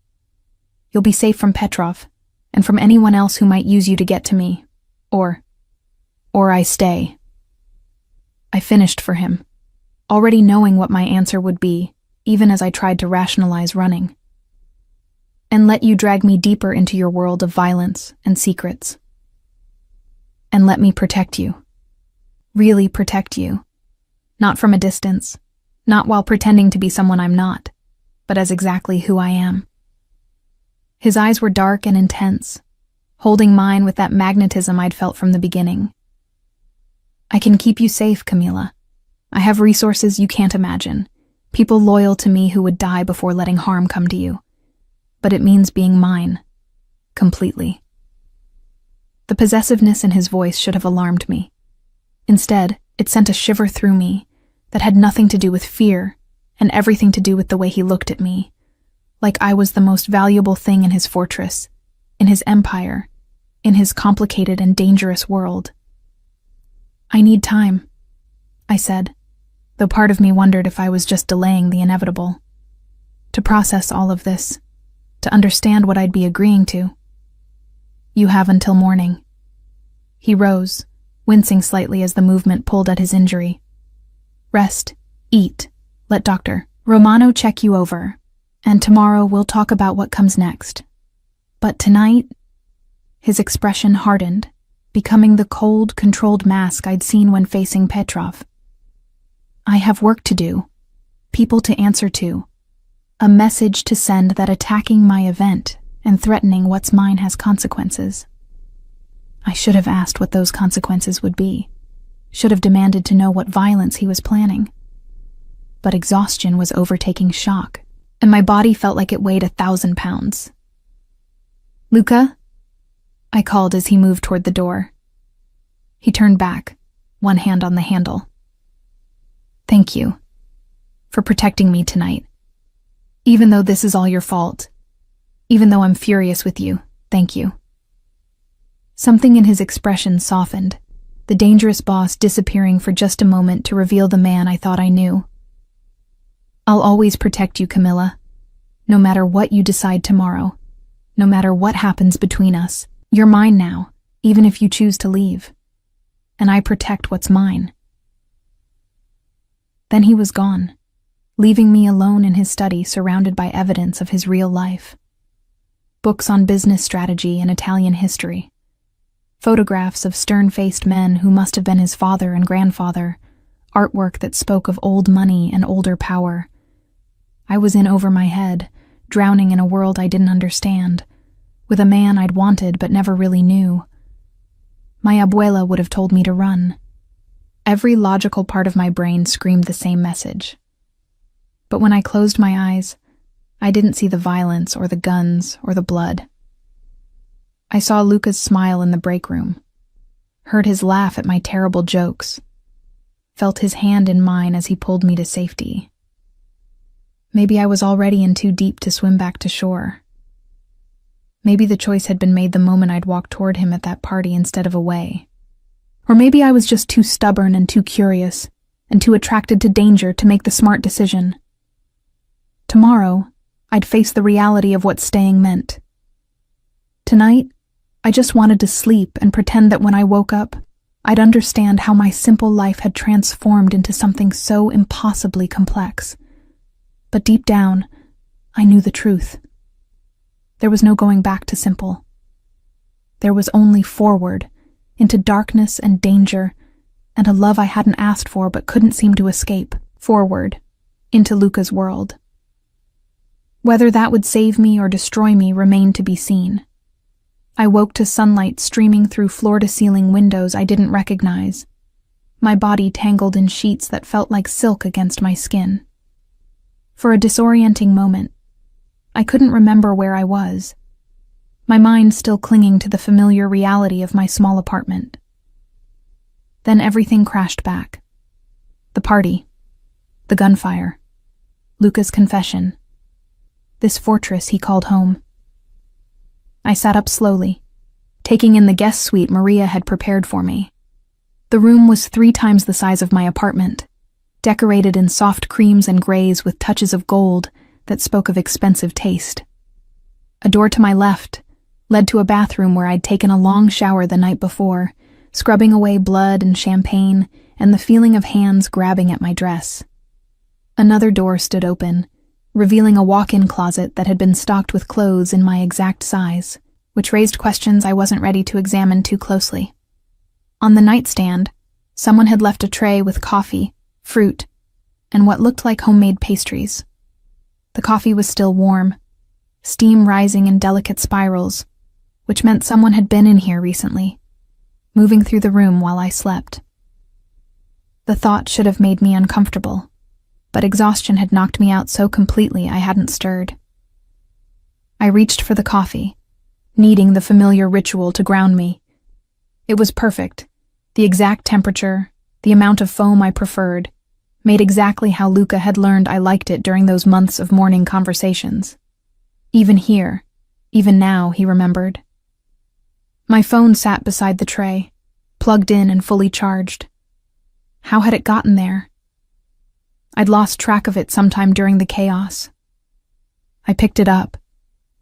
You'll be safe from Petrov, and from anyone else who might use you to get to me. Or I stay. I finished for him, already knowing what my answer would be, even as I tried to rationalize running. And let you drag me deeper into your world of violence and secrets. And let me protect you. Really protect you. Not from a distance, not while pretending to be someone I'm not, but as exactly who I am. His eyes were dark and intense, holding mine with that magnetism I'd felt from the beginning. I can keep you safe, Camila. I have resources you can't imagine, people loyal to me who would die before letting harm come to you. But it means being mine, completely. The possessiveness in his voice should have alarmed me. Instead, it sent a shiver through me that had nothing to do with fear and everything to do with the way he looked at me, like I was the most valuable thing in his fortress, in his empire, in his complicated and dangerous world. I need time, I said, though part of me wondered if I was just delaying the inevitable. To process all of this, to understand what I'd be agreeing to. You have until morning. He rose, wincing slightly as the movement pulled at his injury. Rest, eat, let Dr. Romano check you over, and tomorrow we'll talk about what comes next. But tonight, his expression hardened, becoming the cold, controlled mask I'd seen when facing Petrov. I have work to do, people to answer to, a message to send that attacking my event and threatening what's mine has consequences. I should have asked what those consequences would be, should have demanded to know what violence he was planning. But exhaustion was overtaking shock, and my body felt like it weighed 1,000 pounds. Luca? I called as he moved toward the door. He turned back, one hand on the handle. Thank you for protecting me tonight. Even though this is all your fault, even though I'm furious with you, thank you. Something in his expression softened, the dangerous boss disappearing for just a moment to reveal the man I thought I knew. I'll always protect you, Camilla. No matter what you decide tomorrow, no matter what happens between us, you're mine now, even if you choose to leave. And I protect what's mine. Then he was gone, leaving me alone in his study surrounded by evidence of his real life. Books on business strategy and Italian history. Photographs of stern-faced men who must have been his father and grandfather. Artwork that spoke of old money and older power. I was in over my head, drowning in a world I didn't understand, with a man I'd wanted but never really knew. My abuela would have told me to run. Every logical part of my brain screamed the same message. But when I closed my eyes, I didn't see the violence or the guns or the blood. I saw Luca's smile in the break room, heard his laugh at my terrible jokes, felt his hand in mine as he pulled me to safety. Maybe I was already in too deep to swim back to shore, Maybe the choice had been made the moment I'd walked toward him at that party instead of away. Or maybe I was just too stubborn and too curious, and too attracted to danger to make the smart decision. Tomorrow, I'd face the reality of what staying meant. Tonight, I just wanted to sleep and pretend that when I woke up, I'd understand how my simple life had transformed into something so impossibly complex. But deep down, I knew the truth. There was no going back to simple. There was only forward, into darkness and danger, and a love I hadn't asked for but couldn't seem to escape, forward, into Luca's world. Whether that would save me or destroy me remained to be seen. I woke to sunlight streaming through floor-to-ceiling windows I didn't recognize, my body tangled in sheets that felt like silk against my skin. For a disorienting moment, I couldn't remember where I was, my mind still clinging to the familiar reality of my small apartment. Then everything crashed back. The party, the gunfire, Luca's confession, this fortress he called home. I sat up slowly, taking in the guest suite Maria had prepared for me. The room was 3 times the size of my apartment, decorated in soft creams and grays with touches of gold that spoke of expensive taste. A door to my left led to a bathroom where I'd taken a long shower the night before, scrubbing away blood and champagne and the feeling of hands grabbing at my dress. Another door stood open, revealing a walk-in closet that had been stocked with clothes in my exact size, which raised questions I wasn't ready to examine too closely. On the nightstand, someone had left a tray with coffee, fruit, and what looked like homemade pastries. The coffee was still warm, steam rising in delicate spirals, which meant someone had been in here recently, moving through the room while I slept. The thought should have made me uncomfortable, but exhaustion had knocked me out so completely I hadn't stirred. I reached for the coffee, needing the familiar ritual to ground me. It was perfect, the exact temperature, the amount of foam I preferred, made exactly how Luca had learned I liked it during those months of morning conversations. Even here, even now, he remembered. My phone sat beside the tray, plugged in and fully charged. How had it gotten there? I'd lost track of it sometime during the chaos. I picked it up,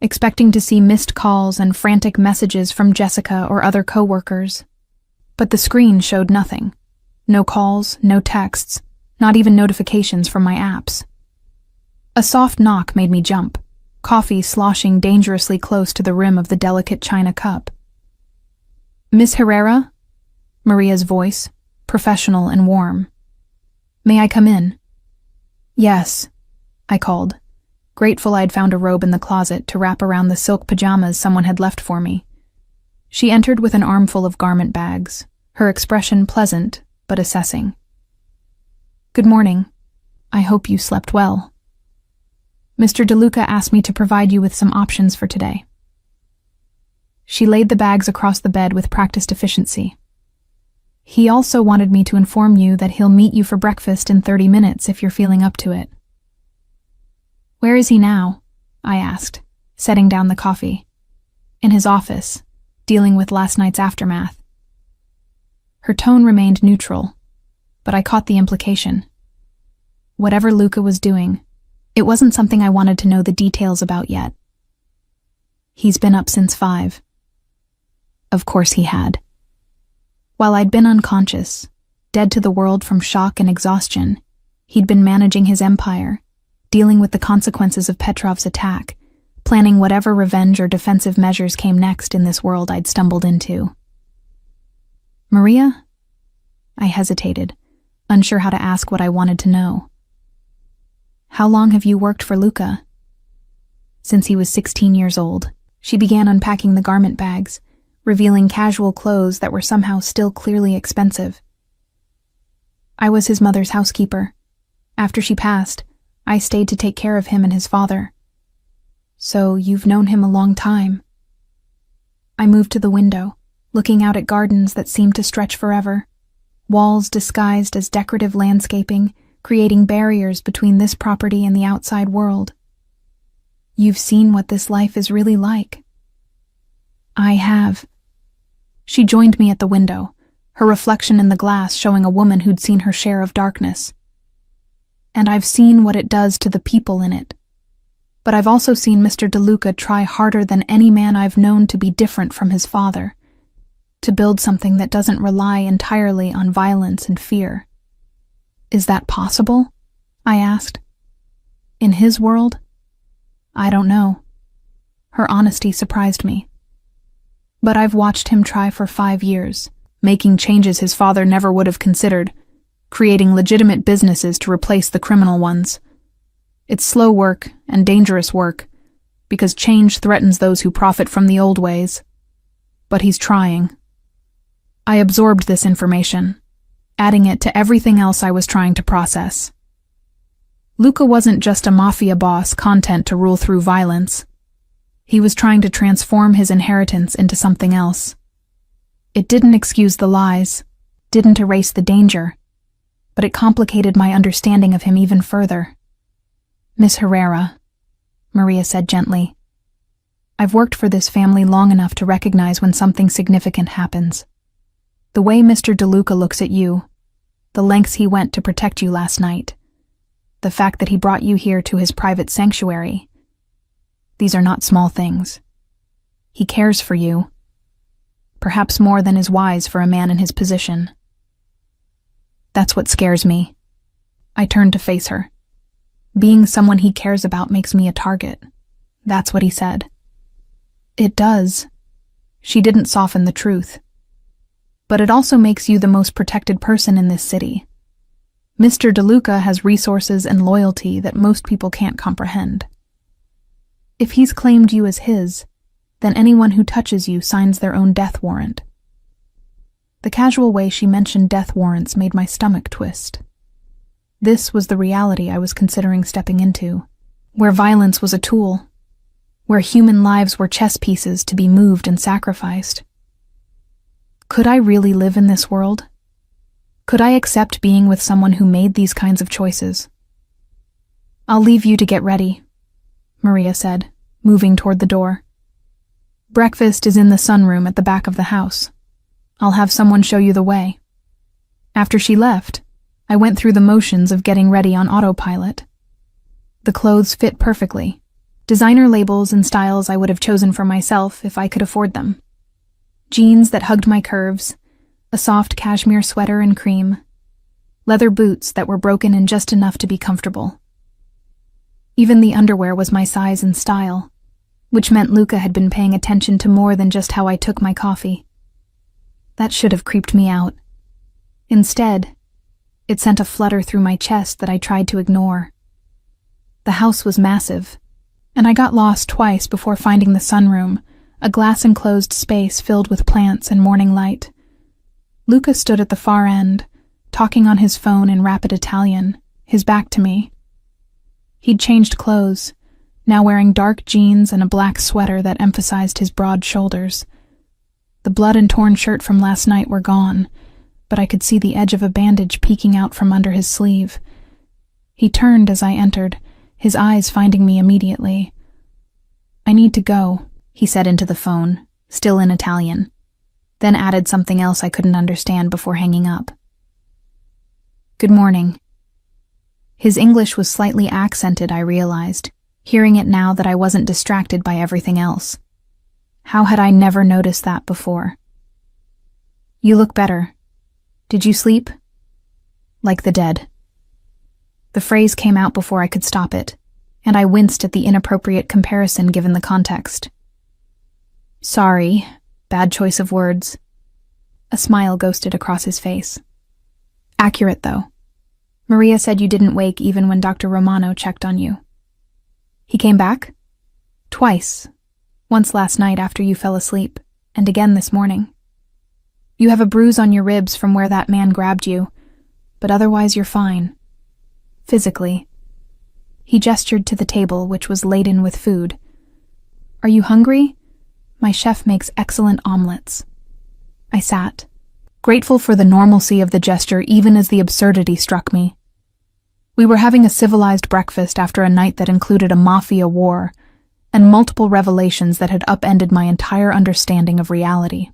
expecting to see missed calls and frantic messages from Jessica or other coworkers. But the screen showed nothing. No calls, no texts, not even notifications from my apps. A soft knock made me jump, coffee sloshing dangerously close to the rim of the delicate china cup. "Miss Herrera?" Maria's voice, professional and warm. "May I come in?" "Yes," I called, grateful I'd found a robe in the closet to wrap around the silk pajamas someone had left for me. She entered with an armful of garment bags, her expression pleasant but assessing. "Good morning. I hope you slept well. Mr. DeLuca asked me to provide you with some options for today." She laid the bags across the bed with practiced efficiency. "He also wanted me to inform you that he'll meet you for breakfast in 30 minutes if you're feeling up to it." "Where is he now?" I asked, setting down the coffee. "In his office, dealing with last night's aftermath." Her tone remained neutral, but I caught the implication. Whatever Luca was doing, it wasn't something I wanted to know the details about yet. "He's been up since 5. Of course he had. While I'd been unconscious, dead to the world from shock and exhaustion, he'd been managing his empire, dealing with the consequences of Petrov's attack, planning whatever revenge or defensive measures came next in this world I'd stumbled into. "Maria?" I hesitated, unsure how to ask what I wanted to know. "How long have you worked for Luca?" "Since he was 16 years old." She began unpacking the garment bags, revealing casual clothes that were somehow still clearly expensive. "I was his mother's housekeeper. After she passed, I stayed to take care of him and his father." "So you've known him a long time." I moved to the window, looking out at gardens that seemed to stretch forever, walls disguised as decorative landscaping, creating barriers between this property and the outside world. "You've seen what this life is really like," I have. She joined me at the window, her reflection in the glass showing a woman who'd seen her share of darkness. And I've seen what it does to the people in it. But I've also seen Mr. DeLuca try harder than any man I've known to be different from his father, to build something that doesn't rely entirely on violence and fear. Is that possible? I asked. In his world? I don't know. Her honesty surprised me. But I've watched him try for 5 years, making changes his father never would have considered, creating legitimate businesses to replace the criminal ones. It's slow work and dangerous work, because change threatens those who profit from the old ways. But he's trying. I absorbed this information, adding it to everything else I was trying to process. Luca wasn't just a mafia boss content to rule through violence. He was trying to transform his inheritance into something else. It didn't excuse the lies, didn't erase the danger, but it complicated my understanding of him even further. Miss Herrera, Maria said gently, I've worked for this family long enough to recognize when something significant happens. The way Mr. DeLuca looks at you, the lengths he went to protect you last night, the fact that he brought you here to his private sanctuary. These are not small things. He cares for you, perhaps more than is wise for a man in his position. That's what scares me. I turned to face her. Being someone he cares about makes me a target. That's what he said. It does. She didn't soften the truth. But it also makes you the most protected person in this city. Mr. DeLuca has resources and loyalty that most people can't comprehend. If he's claimed you as his, then anyone who touches you signs their own death warrant. The casual way she mentioned death warrants made my stomach twist. This was the reality I was considering stepping into, where violence was a tool, where human lives were chess pieces to be moved and sacrificed. Could I really live in this world? Could I accept being with someone who made these kinds of choices? I'll leave you to get ready, Maria said, moving toward the door. Breakfast is in the sunroom at the back of the house. I'll have someone show you the way. After she left, I went through the motions of getting ready on autopilot. The clothes fit perfectly, designer labels and styles I would have chosen for myself if I could afford them. Jeans that hugged my curves, a soft cashmere sweater in cream, leather boots that were broken in just enough to be comfortable. Even the underwear was my size and style, which meant Luca had been paying attention to more than just how I took my coffee. That should have creeped me out. Instead, it sent a flutter through my chest that I tried to ignore. The house was massive, and I got lost twice before finding the sunroom, a glass-enclosed space filled with plants and morning light. Luca stood at the far end, talking on his phone in rapid Italian, his back to me. He'd changed clothes, now wearing dark jeans and a black sweater that emphasized his broad shoulders. The blood and torn shirt from last night were gone, but I could see the edge of a bandage peeking out from under his sleeve. He turned as I entered, his eyes finding me immediately. I need to go, he said into the phone, still in Italian, then added something else I couldn't understand before hanging up. Good morning. His English was slightly accented, I realized, hearing it now that I wasn't distracted by everything else. How had I never noticed that before? You look better. Did you sleep? Like the dead. The phrase came out before I could stop it, and I winced at the inappropriate comparison given the context. Sorry, bad choice of words. A smile ghosted across his face. Accurate, though. Maria said you didn't wake even when Dr. Romano checked on you. He came back? Twice. Once last night after you fell asleep, and again this morning. You have a bruise on your ribs from where that man grabbed you, but otherwise you're fine. Physically. He gestured to the table, which was laden with food. Are you hungry? My chef makes excellent omelets. I sat, grateful for the normalcy of the gesture even as the absurdity struck me. We were having a civilized breakfast after a night that included a mafia war, and multiple revelations that had upended my entire understanding of reality.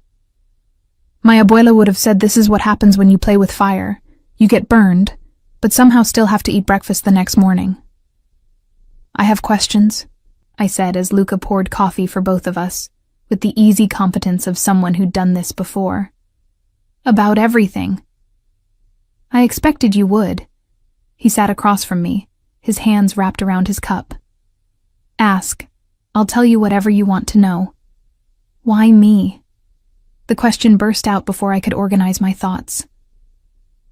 My abuela would have said this is what happens when you play with fire. You get burned, but somehow still have to eat breakfast the next morning. I have questions, I said as Luca poured coffee for both of us, with the easy competence of someone who'd done this before. About everything. I expected you would. He sat across from me, his hands wrapped around his cup. Ask. I'll tell you whatever you want to know. Why me? The question burst out before I could organize my thoughts.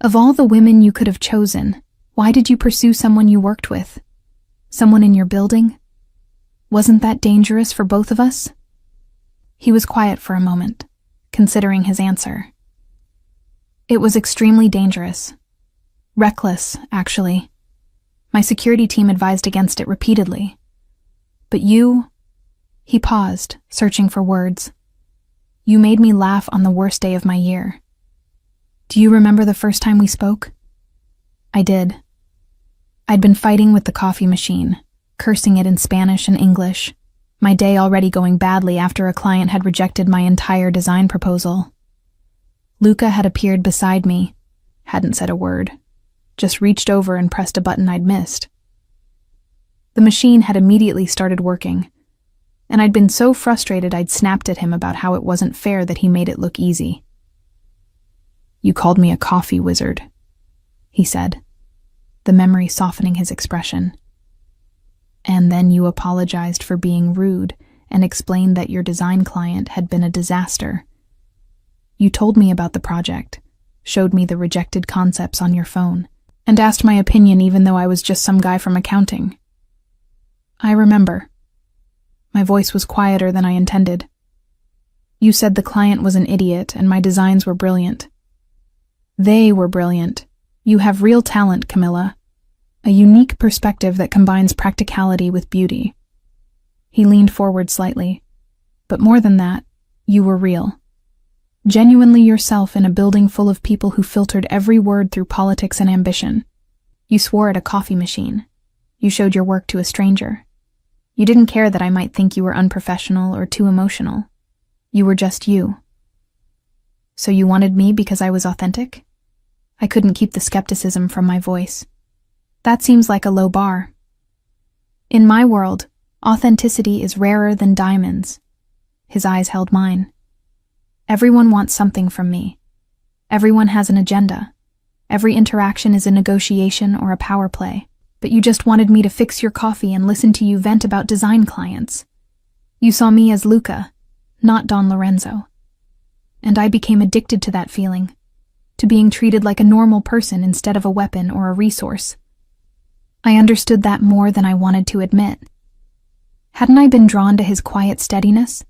Of all the women you could have chosen, why did you pursue someone you worked with? Someone in your building? Wasn't that dangerous for both of us? He was quiet for a moment, considering his answer. It was extremely dangerous. Reckless, actually. My security team advised against it repeatedly. But you... He paused, searching for words. You made me laugh on the worst day of my year. Do you remember the first time we spoke? I did. I'd been fighting with the coffee machine, cursing it in Spanish and English, my day already going badly after a client had rejected my entire design proposal. Luca had appeared beside me, hadn't said a word, just reached over and pressed a button I'd missed. The machine had immediately started working, and I'd been so frustrated I'd snapped at him about how it wasn't fair that he made it look easy. You called me a coffee wizard, he said, the memory softening his expression. And then you apologized for being rude and explained that your design client had been a disaster. You told me about the project, showed me the rejected concepts on your phone, and asked my opinion even though I was just some guy from accounting. I remember. My voice was quieter than I intended. You said the client was an idiot and my designs were brilliant. They were brilliant. You have real talent, Camilla. A unique perspective that combines practicality with beauty. He leaned forward slightly. But more than that, you were real. Genuinely yourself in a building full of people who filtered every word through politics and ambition. You swore at a coffee machine. You showed your work to a stranger. You didn't care that I might think you were unprofessional or too emotional. You were just you. So you wanted me because I was authentic? I couldn't keep the skepticism from my voice. That seems like a low bar. In my world, authenticity is rarer than diamonds. His eyes held mine. Everyone wants something from me. Everyone has an agenda. Every interaction is a negotiation or a power play. But you just wanted me to fix your coffee and listen to you vent about design clients. You saw me as Luca, not Don Lorenzo. And I became addicted to that feeling, to being treated like a normal person instead of a weapon or a resource. I understood that more than I wanted to admit. Hadn't I been drawn to his quiet steadiness?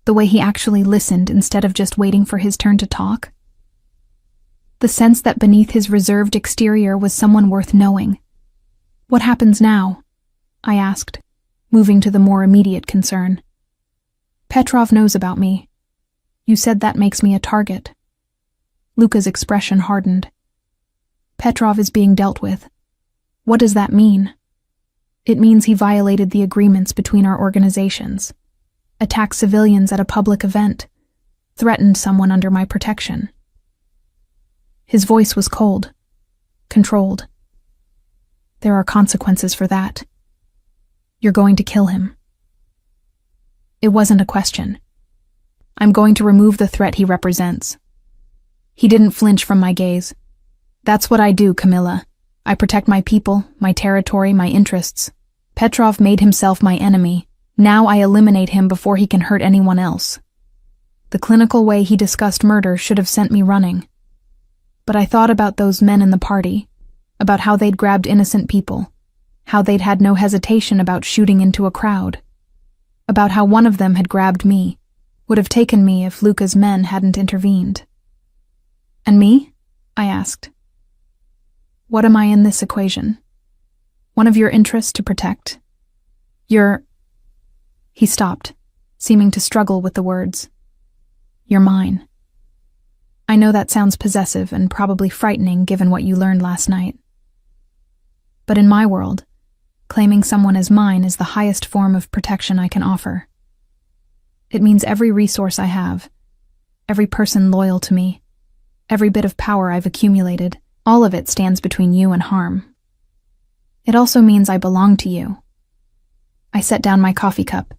The way he actually listened instead of just waiting for his turn to talk? The sense that beneath his reserved exterior was someone worth knowing. What happens now? I asked, moving to the more immediate concern. Petrov knows about me. You said that makes me a target. Luca's expression hardened. Petrov is being dealt with. What does that mean? It means he violated the agreements between our organizations, attacked civilians at a public event, threatened someone under my protection. His voice was cold, controlled. There are consequences for that. You're going to kill him. It wasn't a question. I'm going to remove the threat he represents. He didn't flinch from my gaze. That's what I do, Camilla. I protect my people, my territory, my interests. Petrov made himself my enemy. Now I eliminate him before he can hurt anyone else. The clinical way he discussed murder should have sent me running. But I thought about those men in the party, about how they'd grabbed innocent people, how they'd had no hesitation about shooting into a crowd, about how one of them had grabbed me, would have taken me if Luca's men hadn't intervened. And me? I asked. What am I in this equation? One of your interests to protect? He stopped, seeming to struggle with the words. You're mine. I know that sounds possessive and probably frightening given what you learned last night. But in my world, Claiming someone as mine is the highest form of protection I can offer. It means every resource I have, every person loyal to me, every bit of power I've accumulated, all of it stands between you and harm. It also means I belong to you. I set down my coffee cup.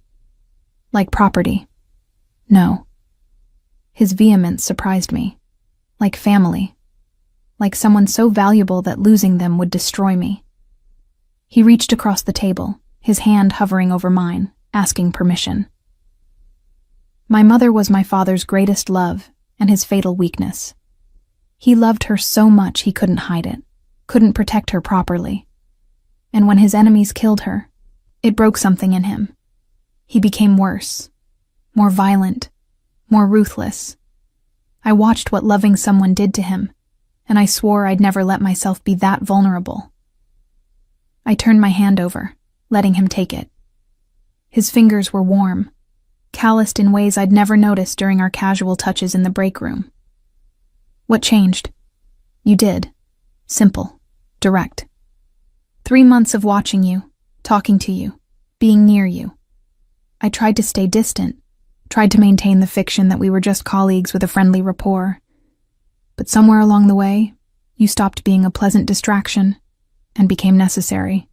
Like property. No. His vehemence surprised me. Like family. Like someone so valuable that losing them would destroy me. He reached across the table, his hand hovering over mine, asking permission. My mother was my father's greatest love and his fatal weakness. He loved her so much he couldn't hide it, couldn't protect her properly. And when his enemies killed her, it broke something in him. He became worse, more violent, more ruthless. I watched what loving someone did to him, and I swore I'd never let myself be that vulnerable. I turned my hand over, letting him take it. His fingers were warm, calloused in ways I'd never noticed during our casual touches in the break room. What changed? You did. Simple. Direct. 3 months of watching you, talking to you, being near you. I tried to stay distant, tried to maintain the fiction that we were just colleagues with a friendly rapport. But somewhere along the way, you stopped being a pleasant distraction and became necessary.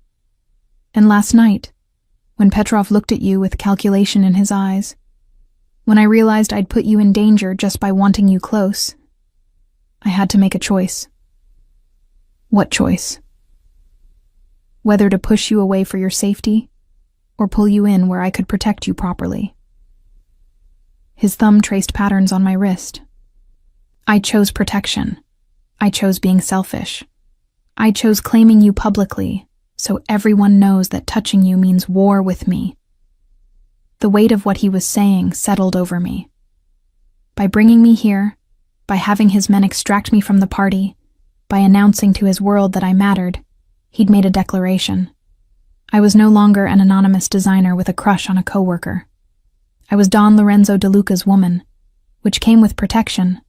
And last night, when Petrov looked at you with calculation in his eyes, when I realized I'd put you in danger just by wanting you close, I had to make a choice. What choice? Whether to push you away for your safety, or pull you in where I could protect you properly. His thumb traced patterns on my wrist. I chose protection. I chose being selfish. I chose claiming you publicly, so everyone knows that touching you means war with me. The weight of what he was saying settled over me. By bringing me here, by having his men extract me from the party, by announcing to his world that I mattered, he'd made a declaration. I was no longer an anonymous designer with a crush on a coworker. I was Don Lorenzo DeLuca's woman, which came with protection,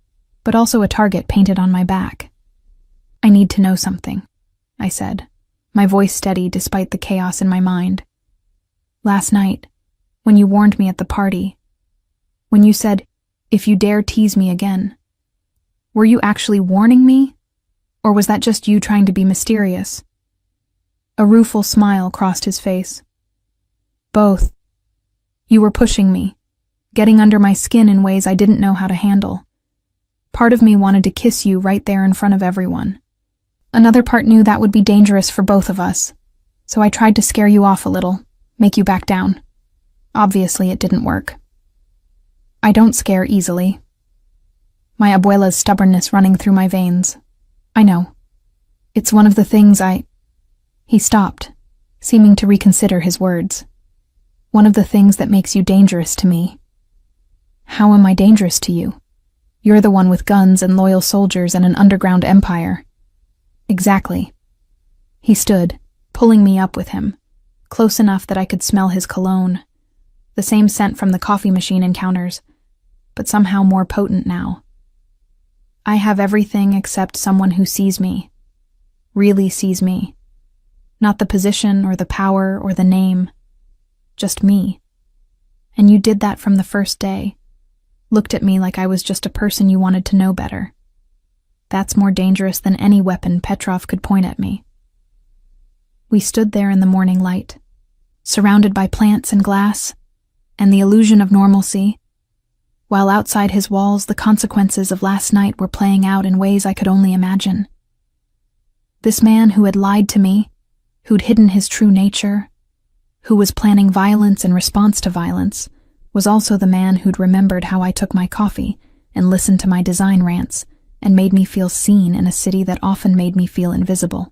but also a target painted on my back. I need to know something, I said, my voice steady despite the chaos in my mind. Last night, when you warned me at the party, when you said, if you dare tease me again, were you actually warning me? Or was that just you trying to be mysterious? A rueful smile crossed his face. Both. You were pushing me, getting under my skin in ways I didn't know how to handle. Part of me wanted to kiss you right there in front of everyone. Another part knew that would be dangerous for both of us, so I tried to scare you off a little, make you back down. Obviously, it didn't work. I don't scare easily. My abuela's stubbornness running through my veins. I know. It's one of the things He stopped, seeming to reconsider his words. One of the things that makes you dangerous to me. How am I dangerous to you? You're the one with guns and loyal soldiers and an underground empire. Exactly. He stood, pulling me up with him, close enough that I could smell his cologne, the same scent from the coffee machine encounters, but somehow more potent now. I have everything except someone who sees me, really sees me. Not the position or the power or the name, just me. And you did that from the first day, looked at me like I was just a person you wanted to know better. That's more dangerous than any weapon Petrov could point at me. We stood there in the morning light, surrounded by plants and glass, and the illusion of normalcy, while outside his walls the consequences of last night were playing out in ways I could only imagine. This man who had lied to me, who'd hidden his true nature, who was planning violence in response to violence, was also the man who'd remembered how I took my coffee and listened to my design rants and made me feel seen in a city that often made me feel invisible.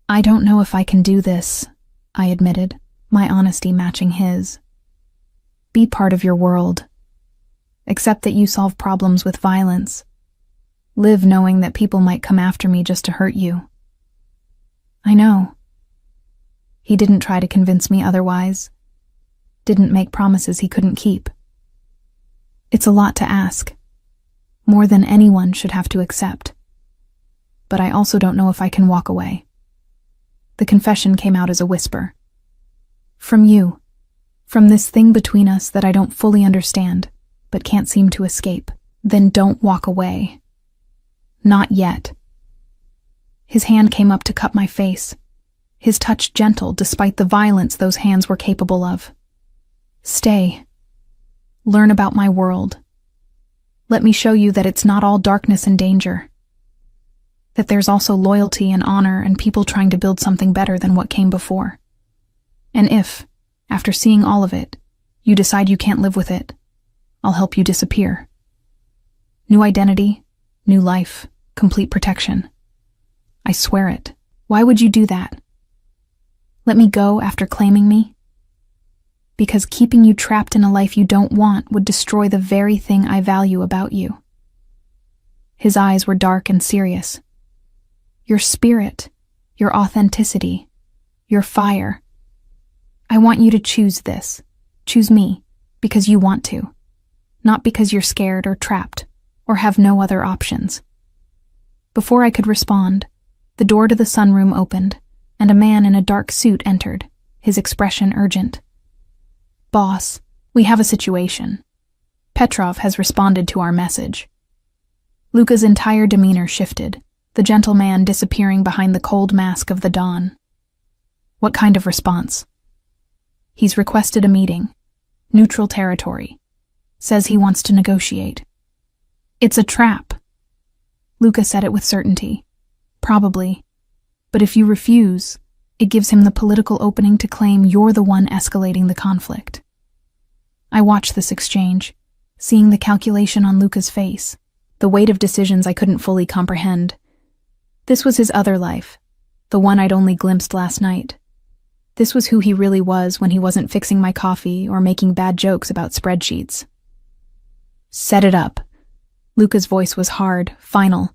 I don't know if I can do this, I admitted, my honesty matching his. Be part of your world. Accept that you solve problems with violence. Live knowing that people might come after me just to hurt you. I know. He didn't try to convince me otherwise. Didn't make promises he couldn't keep. It's a lot to ask. More than anyone should have to accept. But I also don't know if I can walk away. The confession came out as a whisper. From you. From this thing between us that I don't fully understand, but can't seem to escape. Then don't walk away. Not yet. His hand came up to cup my face, his touch gentle despite the violence those hands were capable of. Stay. Learn about my world. Let me show you that it's not all darkness and danger. That there's also loyalty and honor and people trying to build something better than what came before. And if, after seeing all of it, you decide you can't live with it, I'll help you disappear. New identity, new life, complete protection. I swear it. Why would you do that? Let me go after claiming me? Because keeping you trapped in a life you don't want would destroy the very thing I value about you. His eyes were dark and serious. Your spirit, your authenticity, your fire. I want you to choose this. Choose me, because you want to. Not because you're scared or trapped, or have no other options. Before I could respond, the door to the sunroom opened, and a man in a dark suit entered, his expression urgent. Boss, we have a situation. Petrov has responded to our message. Luka's entire demeanor shifted, the gentle man disappearing behind the cold mask of the dawn. What kind of response? He's requested a meeting. Neutral territory. Says he wants to negotiate. It's a trap. Luka said it with certainty. Probably. But if you refuse, it gives him the political opening to claim you're the one escalating the conflict. I watched this exchange, seeing the calculation on Luka's face, the weight of decisions I couldn't fully comprehend. This was his other life, the one I'd only glimpsed last night. This was who he really was when he wasn't fixing my coffee or making bad jokes about spreadsheets. Set it up. Luka's voice was hard, final.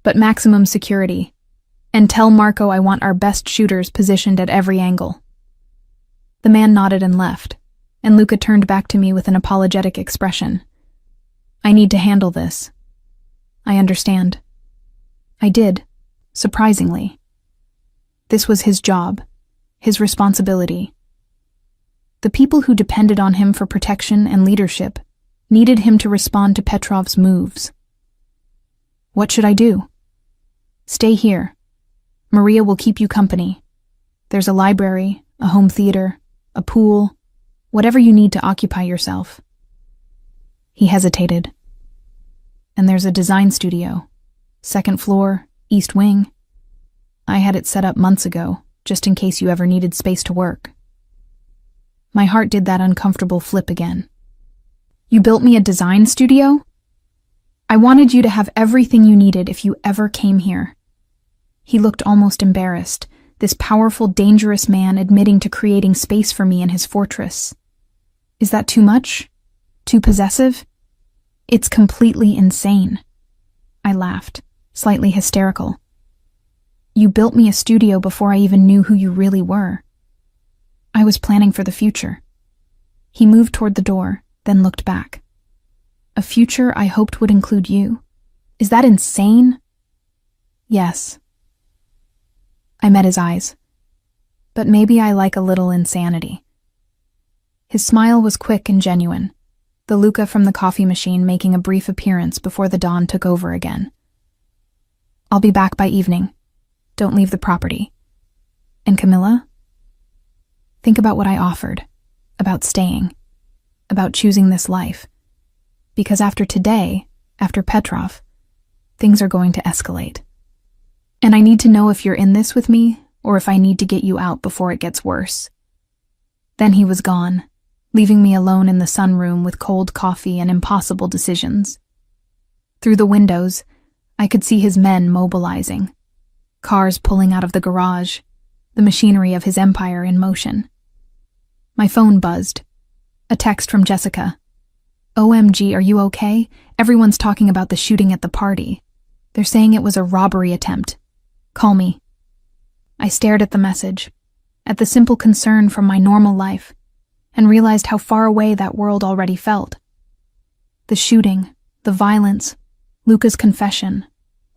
But maximum security. And tell Marco I want our best shooters positioned at every angle. The man nodded and left, and Luka turned back to me with an apologetic expression. I need to handle this. I understand. I did, surprisingly. This was his job, his responsibility. The people who depended on him for protection and leadership needed him to respond to Petrov's moves. What should I do? Stay here. Maria will keep you company. There's a library, a home theater, a pool, whatever you need to occupy yourself. He hesitated. And there's a design studio. Second floor, east wing. I had it set up months ago, just in case you ever needed space to work. My heart did that uncomfortable flip again. You built me a design studio? I wanted you to have everything you needed if you ever came here. He looked almost embarrassed, this powerful, dangerous man admitting to creating space for me in his fortress. Is that too much? Too possessive? It's completely insane. I laughed, slightly hysterical. You built me a studio before I even knew who you really were. I was planning for the future. He moved toward the door, then looked back. A future I hoped would include you. Is that insane? Yes. I met his eyes. But maybe I like a little insanity. His smile was quick and genuine, the Luka from the coffee machine making a brief appearance before the dawn took over again. I'll be back by evening. Don't leave the property. And Camilla? Think about what I offered, about staying, about choosing this life. Because after today, after Petrov, things are going to escalate. And I need to know if you're in this with me, or if I need to get you out before it gets worse. Then he was gone, leaving me alone in the sunroom with cold coffee and impossible decisions. Through the windows, I could see his men mobilizing, cars pulling out of the garage, the machinery of his empire in motion. My phone buzzed. A text from Jessica. OMG, are you okay? Everyone's talking about the shooting at the party. They're saying it was a robbery attempt. Call me. I stared at the message, at the simple concern from my normal life, and realized how far away that world already felt. The shooting, the violence, Luka's confession,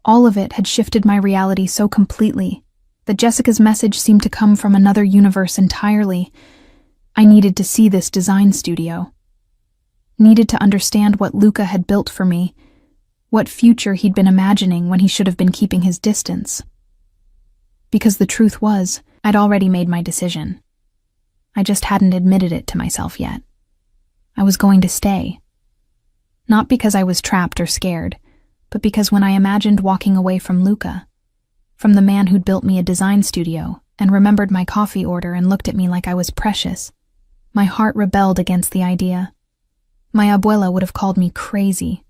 all of it had shifted my reality so completely that Jessica's message seemed to come from another universe entirely. I needed to see this design studio. Needed to understand what Luca had built for me, what future he'd been imagining when he should have been keeping his distance. Because the truth was, I'd already made my decision. I just hadn't admitted it to myself yet. I was going to stay. Not because I was trapped or scared, but because when I imagined walking away from Luca, from the man who'd built me a design studio and remembered my coffee order and looked at me like I was precious, my heart rebelled against the idea. My abuela would have called me crazy.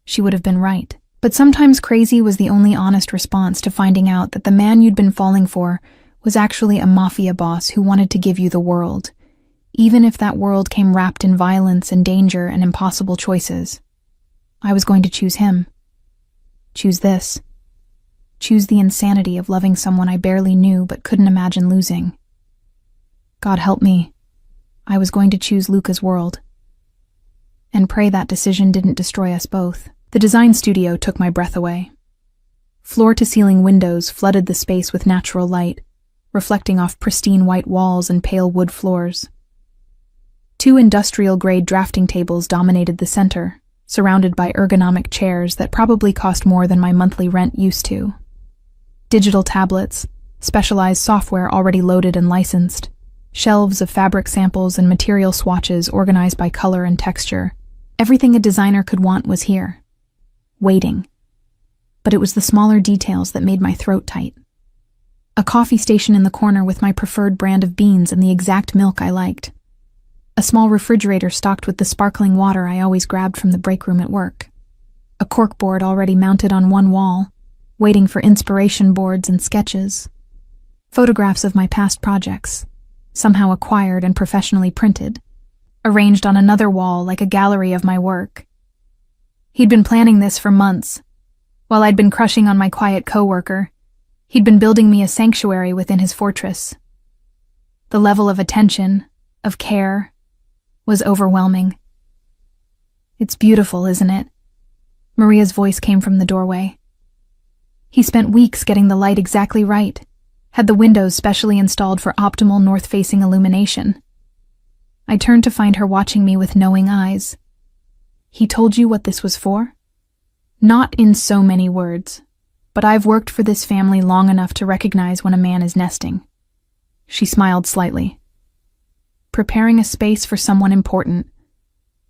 She would have been right. But sometimes crazy was the only honest response to finding out that the man you'd been falling for was actually a mafia boss who wanted to give you the world, even if that world came wrapped in violence and danger and impossible choices. I was going to choose him. Choose this. Choose the insanity of loving someone I barely knew but couldn't imagine losing. God help me. I was going to choose Luca's world. And pray that decision didn't destroy us both. The design studio took my breath away. Floor-to-ceiling windows flooded the space with natural light, reflecting off pristine white walls and pale wood floors. 2 industrial-grade drafting tables dominated the center, surrounded by ergonomic chairs that probably cost more than my monthly rent used to. Digital tablets, specialized software already loaded and licensed, shelves of fabric samples and material swatches organized by color and texture. Everything a designer could want was here, waiting. But it was the smaller details that made my throat tight. A coffee station in the corner with my preferred brand of beans and the exact milk I liked. A small refrigerator stocked with the sparkling water I always grabbed from the break room at work. A corkboard already mounted on one wall, waiting for inspiration boards and sketches. Photographs of my past projects, somehow acquired and professionally printed, arranged on another wall like a gallery of my work. He'd been planning this for months. While I'd been crushing on my quiet coworker, he'd been building me a sanctuary within his fortress. The level of attention, of care, was overwhelming. It's beautiful, isn't it? Maria's voice came from the doorway. He spent weeks getting the light exactly right, had the windows specially installed for optimal north-facing illumination. I turned to find her watching me with knowing eyes. He told you what this was for? Not in so many words, but I've worked for this family long enough to recognize when a man is nesting. She smiled slightly. Preparing a space for someone important.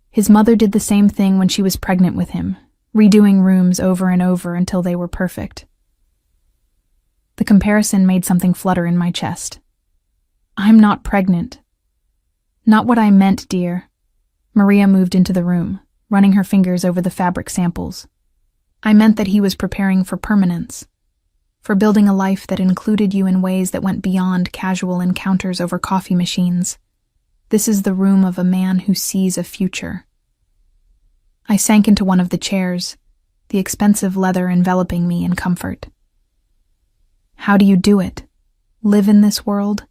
His mother did the same thing when she was pregnant with him, redoing rooms over and over until they were perfect. The comparison made something flutter in my chest. I'm not pregnant. Not what I meant, dear. Maria moved into the room, running her fingers over the fabric samples. I meant that he was preparing for permanence, for building a life that included you in ways that went beyond casual encounters over coffee machines. This is the room of a man who sees a future. I sank into one of the chairs, the expensive leather enveloping me in comfort. How do you do it? Live in this world?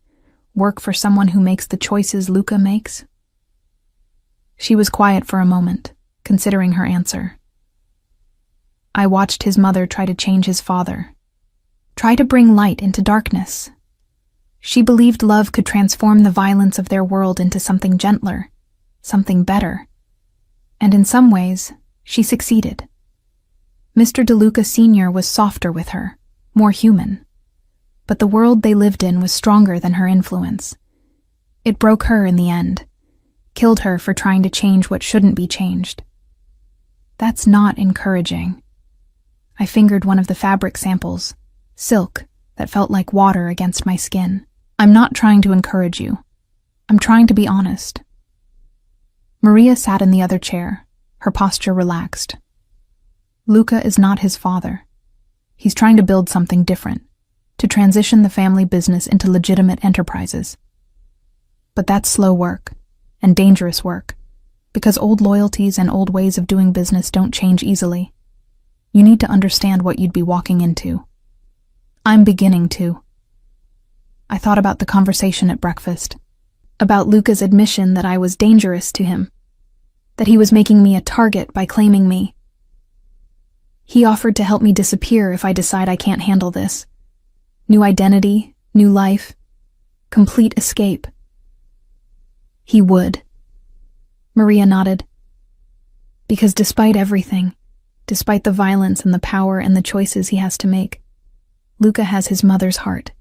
Work for someone who makes the choices Luca makes? She was quiet for a moment, considering her answer. I watched his mother try to change his father, try to bring light into darkness. She believed love could transform the violence of their world into something gentler, something better. And in some ways, she succeeded. Mr. DeLuca Sr. was softer with her, more human. But the world they lived in was stronger than her influence. It broke her in the end, killed her for trying to change what shouldn't be changed. That's not encouraging. I fingered one of the fabric samples, silk, that felt like water against my skin. I'm not trying to encourage you. I'm trying to be honest. Maria sat in the other chair, her posture relaxed. Luca is not his father. He's trying to build something different, to transition the family business into legitimate enterprises. But that's slow work, and dangerous work, because old loyalties and old ways of doing business don't change easily. You need to understand what you'd be walking into. I'm beginning to. I thought about the conversation at breakfast, about Luca's admission that I was dangerous to him, that he was making me a target by claiming me. He offered to help me disappear if I decide I can't handle this. New identity, new life, complete escape. He would. Maria nodded. Because despite everything, despite the violence and the power and the choices he has to make, Luca has his mother's heart.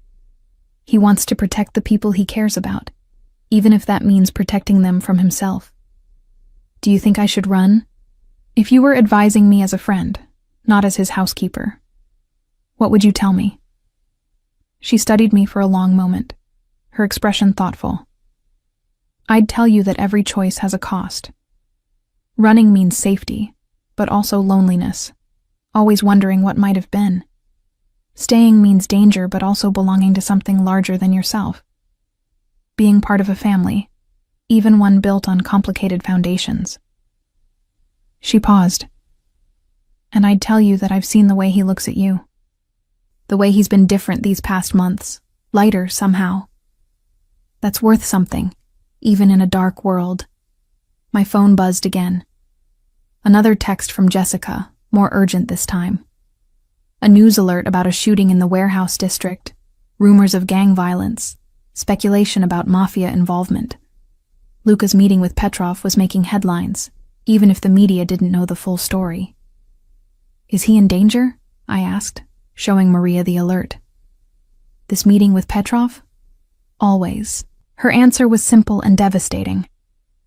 He wants to protect the people he cares about, even if that means protecting them from himself. Do you think I should run? If you were advising me as a friend, not as his housekeeper, what would you tell me? She studied me for a long moment, her expression thoughtful. I'd tell you that every choice has a cost. Running means safety, but also loneliness, always wondering what might have been. Staying means danger, but also belonging to something larger than yourself. Being part of a family, even one built on complicated foundations. She paused. And I'd tell you that I've seen the way he looks at you. The way he's been different these past months, lighter somehow. That's worth something, even in a dark world. My phone buzzed again. Another text from Jessica, more urgent this time. A news alert about a shooting in the warehouse district, rumors of gang violence, speculation about Mafia involvement. Luca's meeting with Petrov was making headlines, even if the media didn't know the full story. Is he in danger? I asked, showing Maria the alert. This meeting with Petrov? Always. Her answer was simple and devastating.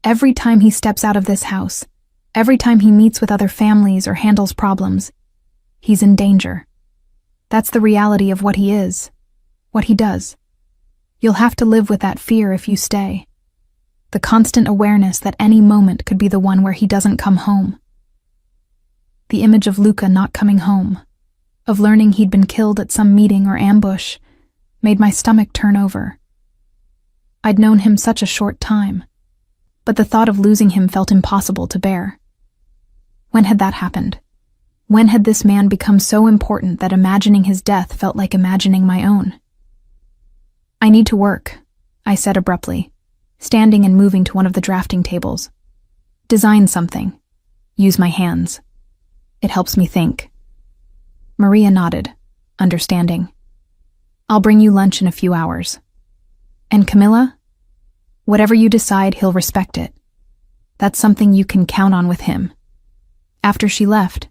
Every time he steps out of this house, every time he meets with other families or handles problems, he's in danger. That's the reality of what he is, what he does. You'll have to live with that fear if you stay. The constant awareness that any moment could be the one where he doesn't come home. The image of Luca not coming home, of learning he'd been killed at some meeting or ambush, made my stomach turn over. I'd known him such a short time, but the thought of losing him felt impossible to bear. When had that happened? When had this man become so important that imagining his death felt like imagining my own? I need to work, I said abruptly, standing and moving to one of the drafting tables. Design something. Use my hands. It helps me think. Maria nodded, understanding. I'll bring you lunch in a few hours. And Camilla? Whatever you decide, he'll respect it. That's something you can count on with him. After she left,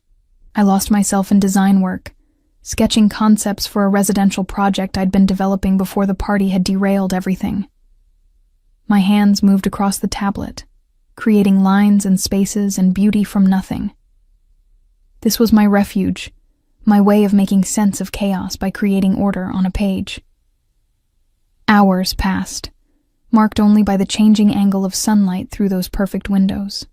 I lost myself in design work, sketching concepts for a residential project I'd been developing before the party had derailed everything. My hands moved across the tablet, creating lines and spaces and beauty from nothing. This was my refuge, my way of making sense of chaos by creating order on a page. Hours passed, marked only by the changing angle of sunlight through those perfect windows.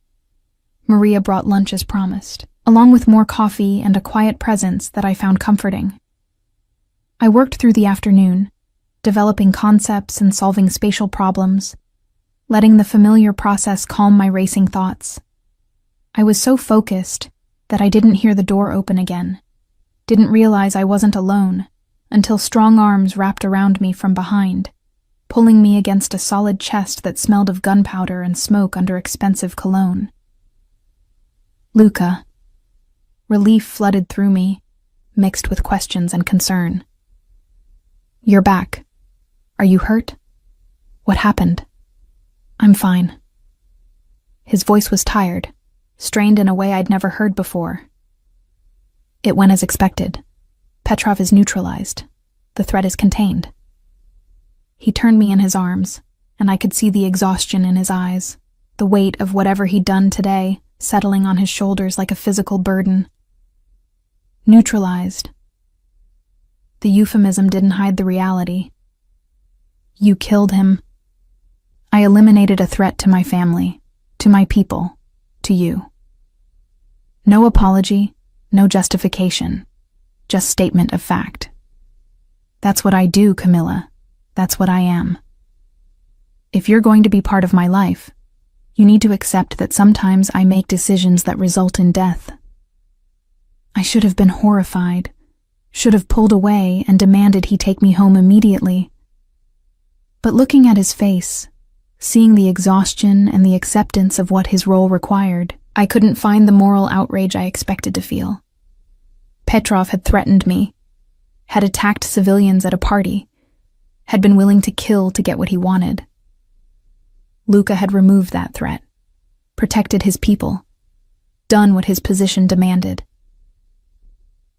Maria brought lunch as promised, along with more coffee and a quiet presence that I found comforting. I worked through the afternoon, developing concepts and solving spatial problems, letting the familiar process calm my racing thoughts. I was so focused that I didn't hear the door open again, didn't realize I wasn't alone, until strong arms wrapped around me from behind, pulling me against a solid chest that smelled of gunpowder and smoke under expensive cologne. Luca. Relief flooded through me, mixed with questions and concern. You're back. Are you hurt? What happened? I'm fine. His voice was tired, strained in a way I'd never heard before. It went as expected. Petrov is neutralized. The threat is contained. He turned me in his arms, and I could see the exhaustion in his eyes, the weight of whatever he'd done today settling on his shoulders like a physical burden. Neutralized. The euphemism didn't hide the reality. You killed him. I eliminated a threat to my family, to my people, to you. No apology, no justification, just statement of fact. That's what I do, Camilla. That's what I am. If you're going to be part of my life, you need to accept that sometimes I make decisions that result in death. I should have been horrified, should have pulled away and demanded he take me home immediately. But looking at his face, seeing the exhaustion and the acceptance of what his role required, I couldn't find the moral outrage I expected to feel. Petrov had threatened me. had attacked civilians at a party, had been willing to kill to get what he wanted. Luca had removed that threat, protected his people, done what his position demanded.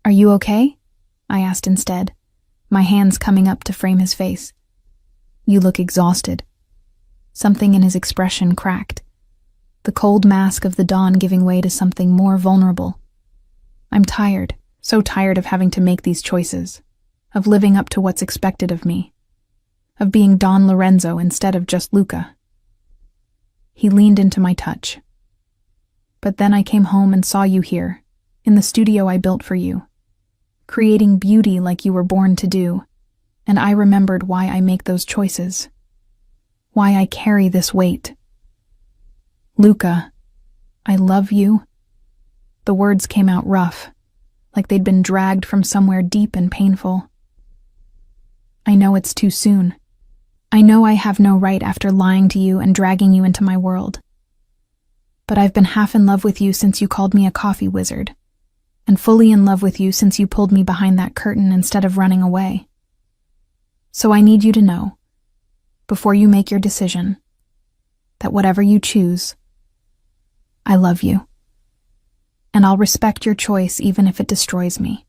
"Are you okay?" I asked instead, my hands coming up to frame his face. "You look exhausted." Something in his expression cracked, the cold mask of the dawn giving way to something more vulnerable. "I'm tired, so tired of having to make these choices, of living up to what's expected of me, of being Don Lorenzo instead of just Luca." He leaned into my touch. "But then I came home and saw you here, in the studio I built for you, creating beauty like you were born to do, and I remembered why I make those choices, why I carry this weight. Luca, I love you." The words came out rough, like they'd been dragged from somewhere deep and painful. "I know it's too soon. I know I have no right after lying to you and dragging you into my world. But I've been half in love with you since you called me a coffee wizard, and fully in love with you since you pulled me behind that curtain instead of running away. So I need you to know, before you make your decision, that whatever you choose, I love you. And I'll respect your choice even if it destroys me."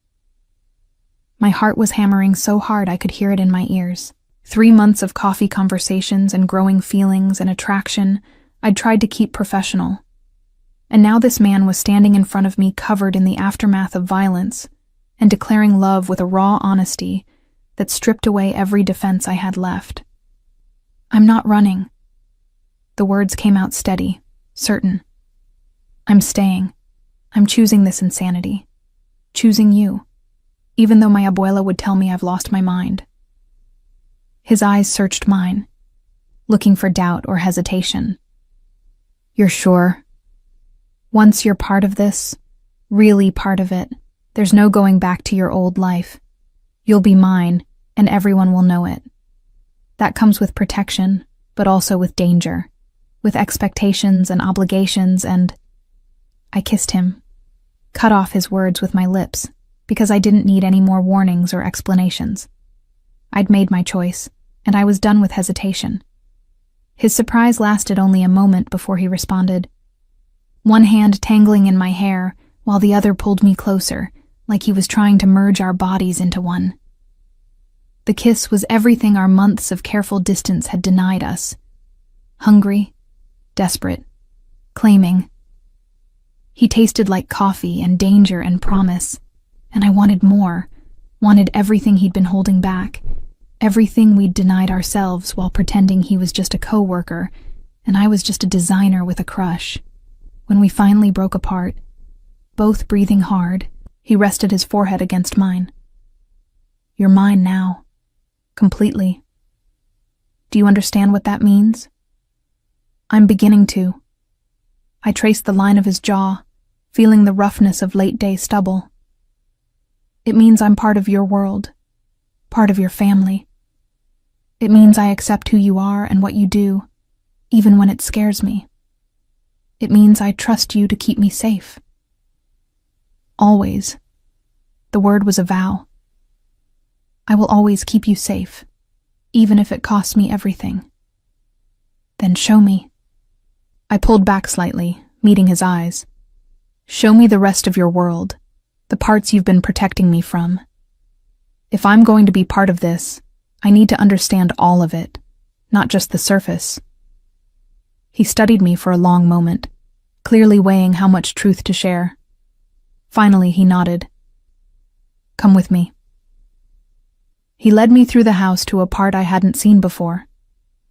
My heart was hammering so hard I could hear it in my ears. 3 months of coffee conversations and growing feelings and attraction, I'd tried to keep professional. And now this man was standing in front of me covered in the aftermath of violence and declaring love with a raw honesty that stripped away every defense I had left. "I'm not running." The words came out steady, certain. "I'm staying. I'm choosing this insanity. Choosing you, even though my abuela would tell me I've lost my mind." His eyes searched mine, looking for doubt or hesitation. "You're sure? Once you're part of this, really part of it, there's no going back to your old life. You'll be mine, and everyone will know it. That comes with protection, but also with danger, with expectations and obligations and—" I kissed him, cut off his words with my lips, because I didn't need any more warnings or explanations. I'd made my choice, and I was done with hesitation. His surprise lasted only a moment before he responded, one hand tangling in my hair while the other pulled me closer, like he was trying to merge our bodies into one. The kiss was everything our months of careful distance had denied us. Hungry, desperate, claiming. He tasted like coffee and danger and promise, and I wanted more, wanted everything he'd been holding back, everything we'd denied ourselves while pretending he was just a coworker and I was just a designer with a crush. When we finally broke apart, both breathing hard, he rested his forehead against mine. "You're mine now. Completely. Do you understand what that means?" "I'm beginning to." I traced the line of his jaw, feeling the roughness of late-day stubble. "It means I'm part of your world, part of your family. It means I accept who you are and what you do, even when it scares me. It means I trust you to keep me safe. Always." The word was a vow. "I will always keep you safe, even if it costs me everything." "Then show me." I pulled back slightly, meeting his eyes. "Show me the rest of your world, the parts you've been protecting me from. If I'm going to be part of this, I need to understand all of it, not just the surface." He studied me for a long moment, clearly weighing how much truth to share. Finally, he nodded. "Come with me." He led me through the house to a part I hadn't seen before,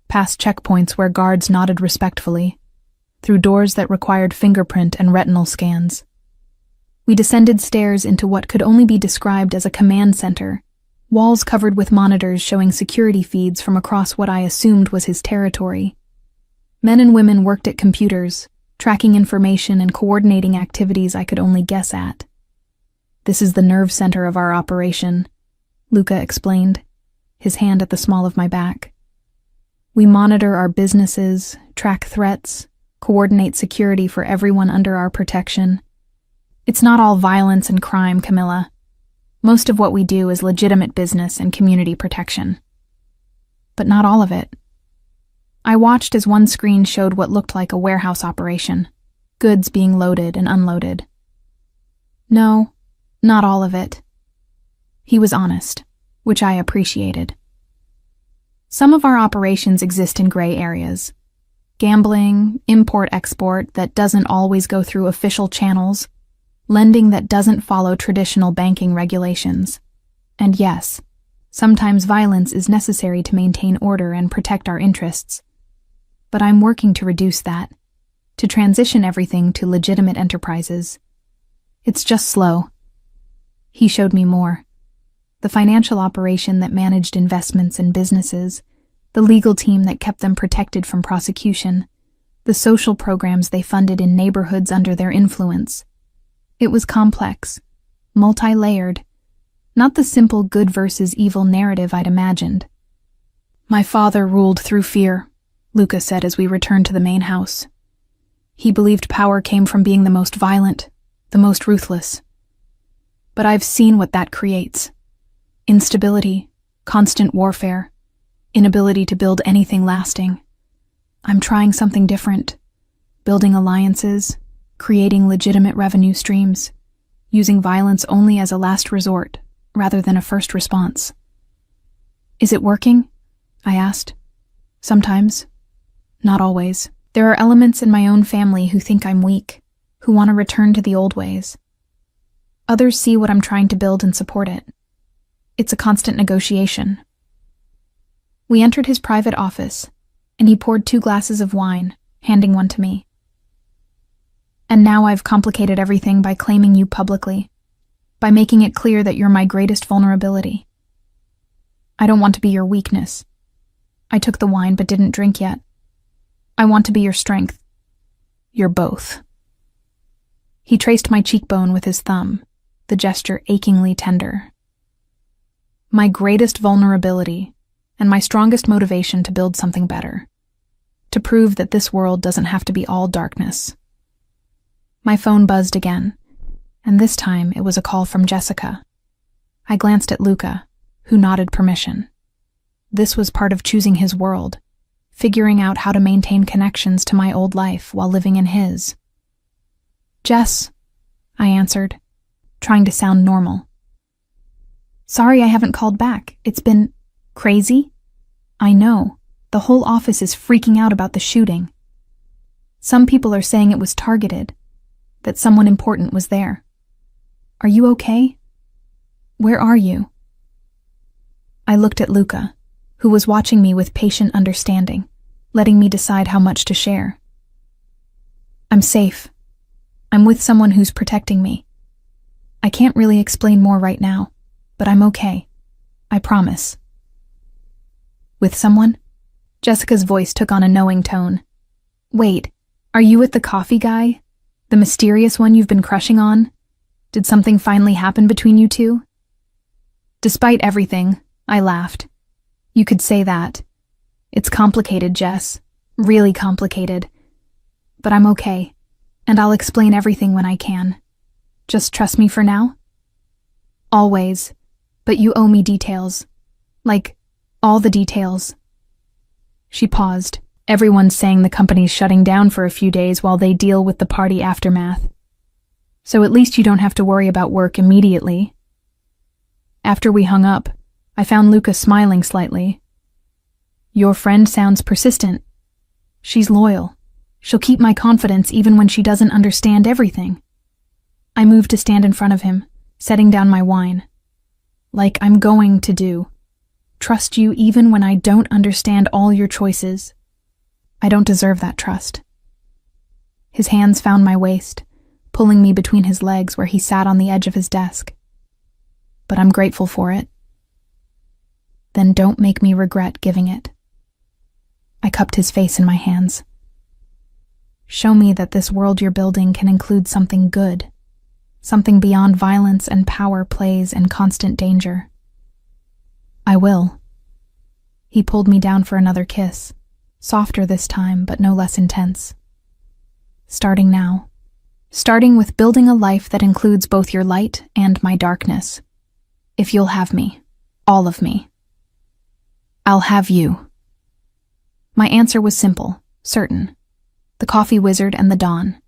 past checkpoints where guards nodded respectfully, through doors that required fingerprint and retinal scans. We descended stairs into what could only be described as a command center, walls covered with monitors showing security feeds from across what I assumed was his territory. Men and women worked at computers, tracking information and coordinating activities I could only guess at. "This is the nerve center of our operation," Luca explained, his hand at the small of my back. "We monitor our businesses, track threats, coordinate security for everyone under our protection. It's not all violence and crime, Camilla. Most of what we do is legitimate business and community protection. But not all of it. I watched as one screen showed what looked like a warehouse operation, goods being loaded and unloaded. No, not all of it. He was honest, which I appreciated. Some of our operations exist in gray areas. Gambling, import-export that doesn't always go through official channels, lending that doesn't follow traditional banking regulations. And yes, sometimes violence is necessary to maintain order and protect our interests. But I'm working to reduce that, to transition everything to legitimate enterprises. It's just slow. He showed me more. The financial operation that managed investments and businesses, the legal team that kept them protected from prosecution, the social programs they funded in neighborhoods under their influence. It was complex, multi-layered, not the simple good versus evil narrative I'd imagined. My father ruled through fear, Luca said as we returned to the main house. He believed power came from being the most violent, the most ruthless. But I've seen what that creates. Instability, constant warfare, inability to build anything lasting. I'm trying something different, building alliances, creating legitimate revenue streams, using violence only as a last resort rather than a first response. Is it working? I asked. Sometimes. Not always. There are elements in my own family who think I'm weak, who want to return to the old ways. Others see what I'm trying to build and support it. It's a constant negotiation. We entered his private office, and he poured 2 glasses of wine, handing one to me. And now I've complicated everything by claiming you publicly, by making it clear that you're my greatest vulnerability. I don't want to be your weakness. I took the wine but didn't drink yet. I want to be your strength. You're both. He traced my cheekbone with his thumb, the gesture achingly tender. My greatest vulnerability and my strongest motivation to build something better, to prove that this world doesn't have to be all darkness. My phone buzzed again, and this time it was a call from Jessica. I glanced at Luca, who nodded permission. This was part of choosing his world, figuring out how to maintain connections to my old life while living in his. Jess, I answered, trying to sound normal. Sorry I haven't called back. It's been crazy? I know. The whole office is freaking out about the shooting. Some people are saying it was targeted, that someone important was there. Are you okay? Where are you? I looked at Luca, who was watching me with patient understanding, letting me decide how much to share. I'm safe. I'm with someone who's protecting me. I can't really explain more right now, but I'm okay. I promise. With someone? Jessica's voice took on a knowing tone. Wait, are you with the coffee guy? The mysterious one you've been crushing on? Did something finally happen between you two? Despite everything, I laughed. You could say that. It's complicated, Jess. Really complicated. But I'm okay, and I'll explain everything when I can. Just trust me for now? Always. But you owe me details. Like, all the details. She paused. Everyone's saying the company's shutting down for a few days while they deal with the party aftermath. So at least you don't have to worry about work immediately. After we hung up, I found Luca smiling slightly. Your friend sounds persistent. She's loyal. She'll keep my confidence even when she doesn't understand everything. I moved to stand in front of him, setting down my wine. Like I'm going to do. Trust you even when I don't understand all your choices. I don't deserve that trust. His hands found my waist, pulling me between his legs where he sat on the edge of his desk. But I'm grateful for it. Then don't make me regret giving it. I cupped his face in my hands. Show me that this world you're building can include something good, something beyond violence and power plays and constant danger. I will. He pulled me down for another kiss, softer this time but no less intense. Starting now. Starting with building a life that includes both your light and my darkness. If you'll have me. All of me. I'll have you. My answer was simple, certain. The coffee wizard and the Don.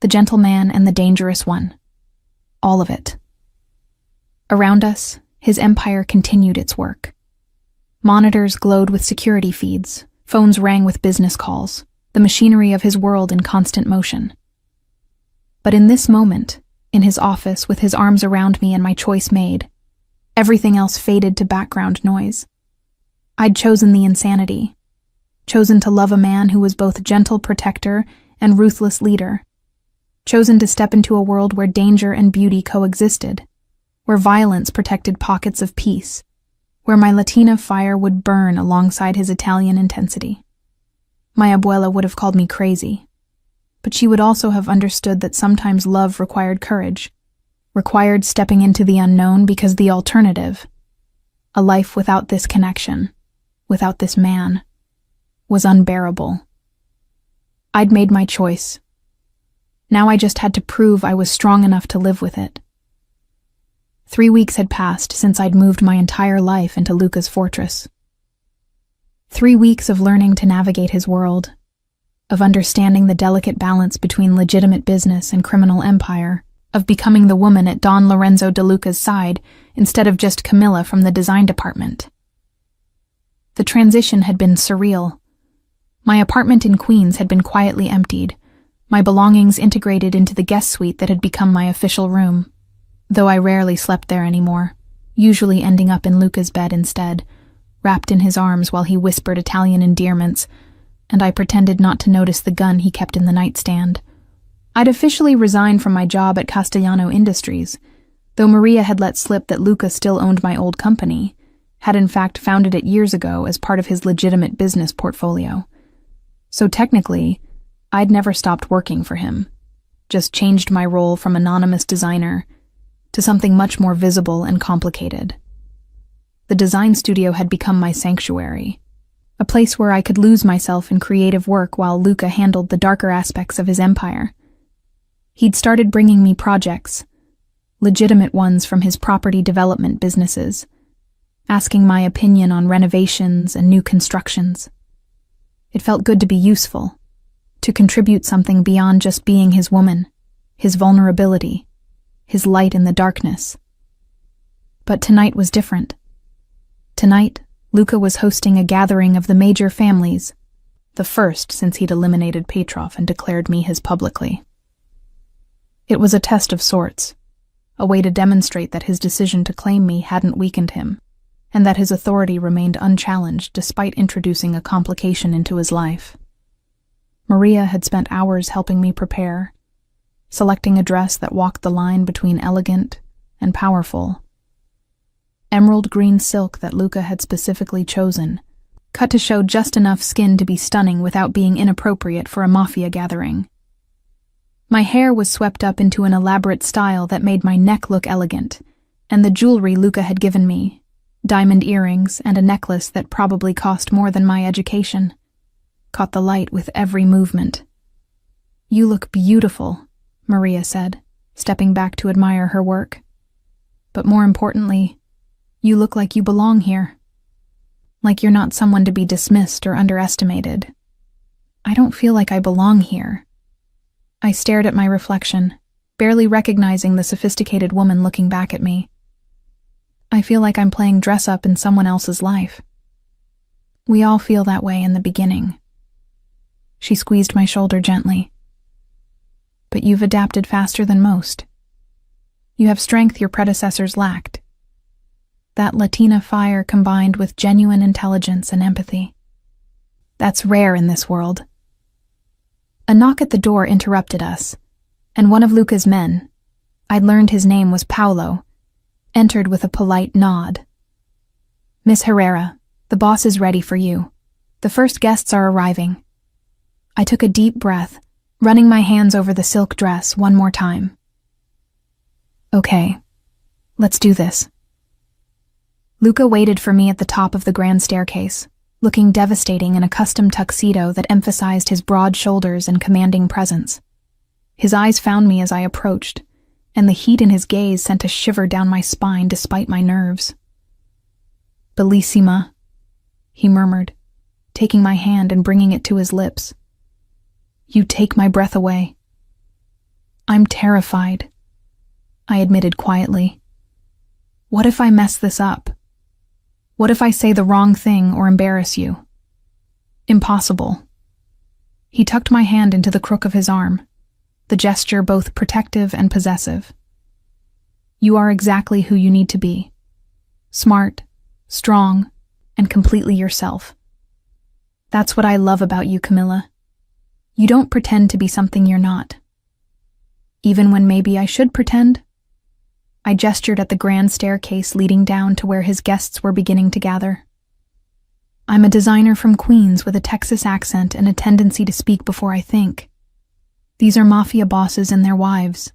The gentleman and the dangerous one. All of it. Around us, his empire continued its work. Monitors glowed with security feeds, phones rang with business calls, the machinery of his world in constant motion. But in this moment, in his office with his arms around me and my choice made, everything else faded to background noise. I'd chosen the insanity, chosen to love a man who was both gentle protector and ruthless leader, chosen to step into a world where danger and beauty coexisted, where violence protected pockets of peace, where my Latina fire would burn alongside his Italian intensity. My abuela would have called me crazy, but she would also have understood that sometimes love required courage, required stepping into the unknown because the alternative, a life without this connection, without this man, was unbearable. I'd made my choice. Now I just had to prove I was strong enough to live with it. 3 weeks had passed since I'd moved my entire life into Luca's fortress. 3 weeks of learning to navigate his world, of understanding the delicate balance between legitimate business and criminal empire, of becoming the woman at Don Lorenzo de Luca's side instead of just Camilla from the design department. The transition had been surreal. My apartment in Queens had been quietly emptied, my belongings integrated into the guest suite that had become my official room, though I rarely slept there anymore, usually ending up in Luca's bed instead, wrapped in his arms while he whispered Italian endearments, and I pretended not to notice the gun he kept in the nightstand. I'd officially resigned from my job at Castellano Industries, though Maria had let slip that Luca still owned my old company, had in fact founded it years ago as part of his legitimate business portfolio. So technically, I'd never stopped working for him, just changed my role from anonymous designer to something much more visible and complicated. The design studio had become my sanctuary, a place where I could lose myself in creative work while Luca handled the darker aspects of his empire. He'd started bringing me projects, legitimate ones from his property development businesses, asking my opinion on renovations and new constructions. It felt good to be useful, to contribute something beyond just being his woman, his vulnerability, his light in the darkness. But tonight was different. Tonight, Luca was hosting a gathering of the major families, the first since he'd eliminated Petrov and declared me his publicly. It was a test of sorts, a way to demonstrate that his decision to claim me hadn't weakened him, and that his authority remained unchallenged despite introducing a complication into his life. Maria had spent hours helping me prepare, selecting a dress that walked the line between elegant and powerful. Emerald green silk that Luca had specifically chosen, cut to show just enough skin to be stunning without being inappropriate for a Mafia gathering. My hair was swept up into an elaborate style that made my neck look elegant, and the jewelry Luca had given me, diamond earrings and a necklace that probably cost more than my education, caught the light with every movement. "You look beautiful," Maria said, stepping back to admire her work. "But more importantly, you look like you belong here. Like you're not someone to be dismissed or underestimated." "I don't feel like I belong here." I stared at my reflection, barely recognizing the sophisticated woman looking back at me. "I feel like I'm playing dress-up in someone else's life." "We all feel that way in the beginning." She squeezed my shoulder gently. "But you've adapted faster than most. You have strength your predecessors lacked. That Latina fire combined with genuine intelligence and empathy. That's rare in this world." A knock at the door interrupted us, and one of Luca's men, I'd learned his name was Paolo, entered with a polite nod. "Miss Herrera, the boss is ready for you. The first guests are arriving." I took a deep breath, running my hands over the silk dress one more time. "Okay, let's do this." Luca waited for me at the top of the grand staircase, looking devastating in a custom tuxedo that emphasized his broad shoulders and commanding presence. His eyes found me as I approached, and the heat in his gaze sent a shiver down my spine despite my nerves. "Bellissima," he murmured, taking my hand and bringing it to his lips. "You take my breath away." "I'm terrified," I admitted quietly. "What if I mess this up? What if I say the wrong thing or embarrass you?" "Impossible." He tucked my hand into the crook of his arm, the gesture both protective and possessive. "You are exactly who you need to be. Smart, strong, and completely yourself. That's what I love about you, Camilla. You don't pretend to be something you're not. Even when maybe I should pretend." I gestured at the grand staircase leading down to where his guests were beginning to gather. "I'm a designer from Queens with a Texas accent and a tendency to speak before I think. These are Mafia bosses and their wives.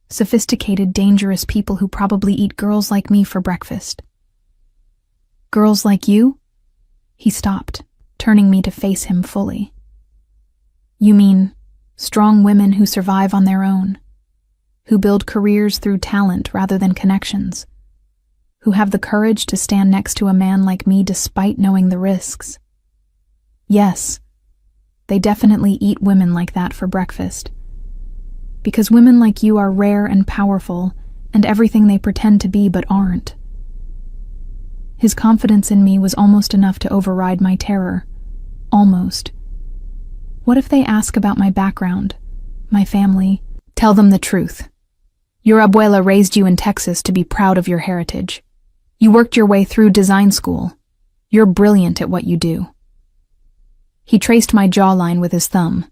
Sophisticated, dangerous people who probably eat girls like me for breakfast." "Girls like you?" He stopped, turning me to face him fully. "You mean strong women who survive on their own, who build careers through talent rather than connections, who have the courage to stand next to a man like me despite knowing the risks. Yes, they definitely eat women like that for breakfast. Because women like you are rare and powerful and everything they pretend to be but aren't." His confidence in me was almost enough to override my terror. Almost. What if they ask about my background, my family? "Tell them the truth. Your abuela raised you in Texas to be proud of your heritage. You worked your way through design school. You're brilliant at what you do." He traced my jawline with his thumb.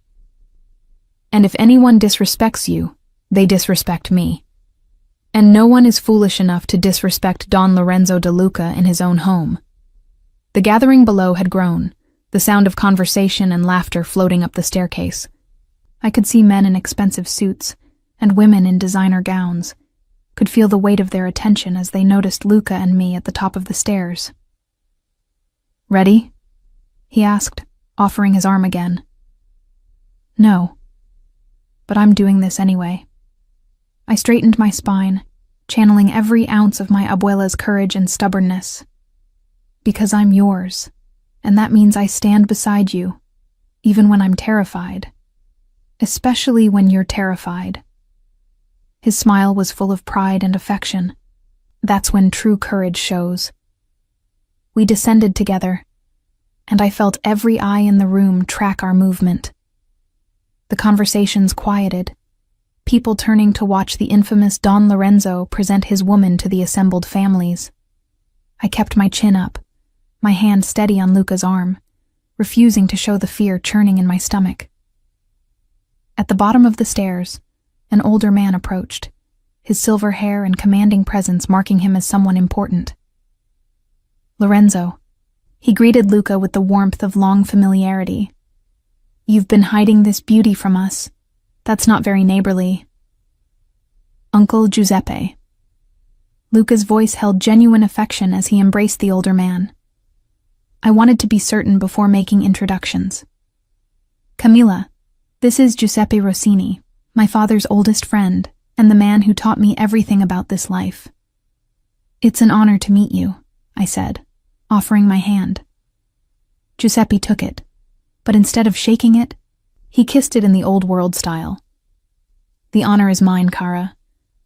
"And if anyone disrespects you, they disrespect me. And no one is foolish enough to disrespect Don Lorenzo de Luca in his own home." The gathering below had grown, the sound of conversation and laughter floating up the staircase. I could see men in expensive suits and women in designer gowns, could feel the weight of their attention as they noticed Luca and me at the top of the stairs. "Ready?" he asked, offering his arm again. "No, but I'm doing this anyway." I straightened my spine, channeling every ounce of my abuela's courage and stubbornness. "Because I'm yours, and that means I stand beside you, even when I'm terrified. Especially when you're terrified." His smile was full of pride and affection. That's when true courage shows. We descended together, and I felt every eye in the room track our movement. The conversations quieted, people turning to watch the infamous Don Lorenzo present his woman to the assembled families. I kept my chin up, my hand steady on Luca's arm, refusing to show the fear churning in my stomach. At the bottom of the stairs, an older man approached, his silver hair and commanding presence marking him as someone important. "Lorenzo," he greeted Luca with the warmth of long familiarity. "You've been hiding this beauty from us. That's not very neighborly." "Uncle Giuseppe." Luca's voice held genuine affection as he embraced the older man. I wanted to be certain before making introductions. "Camilla, this is Giuseppe Rossini, my father's oldest friend, and the man who taught me everything about this life." "It's an honor to meet you," I said, offering my hand. Giuseppe took it, but instead of shaking it, he kissed it in the old world style. "The honor is mine, Cara.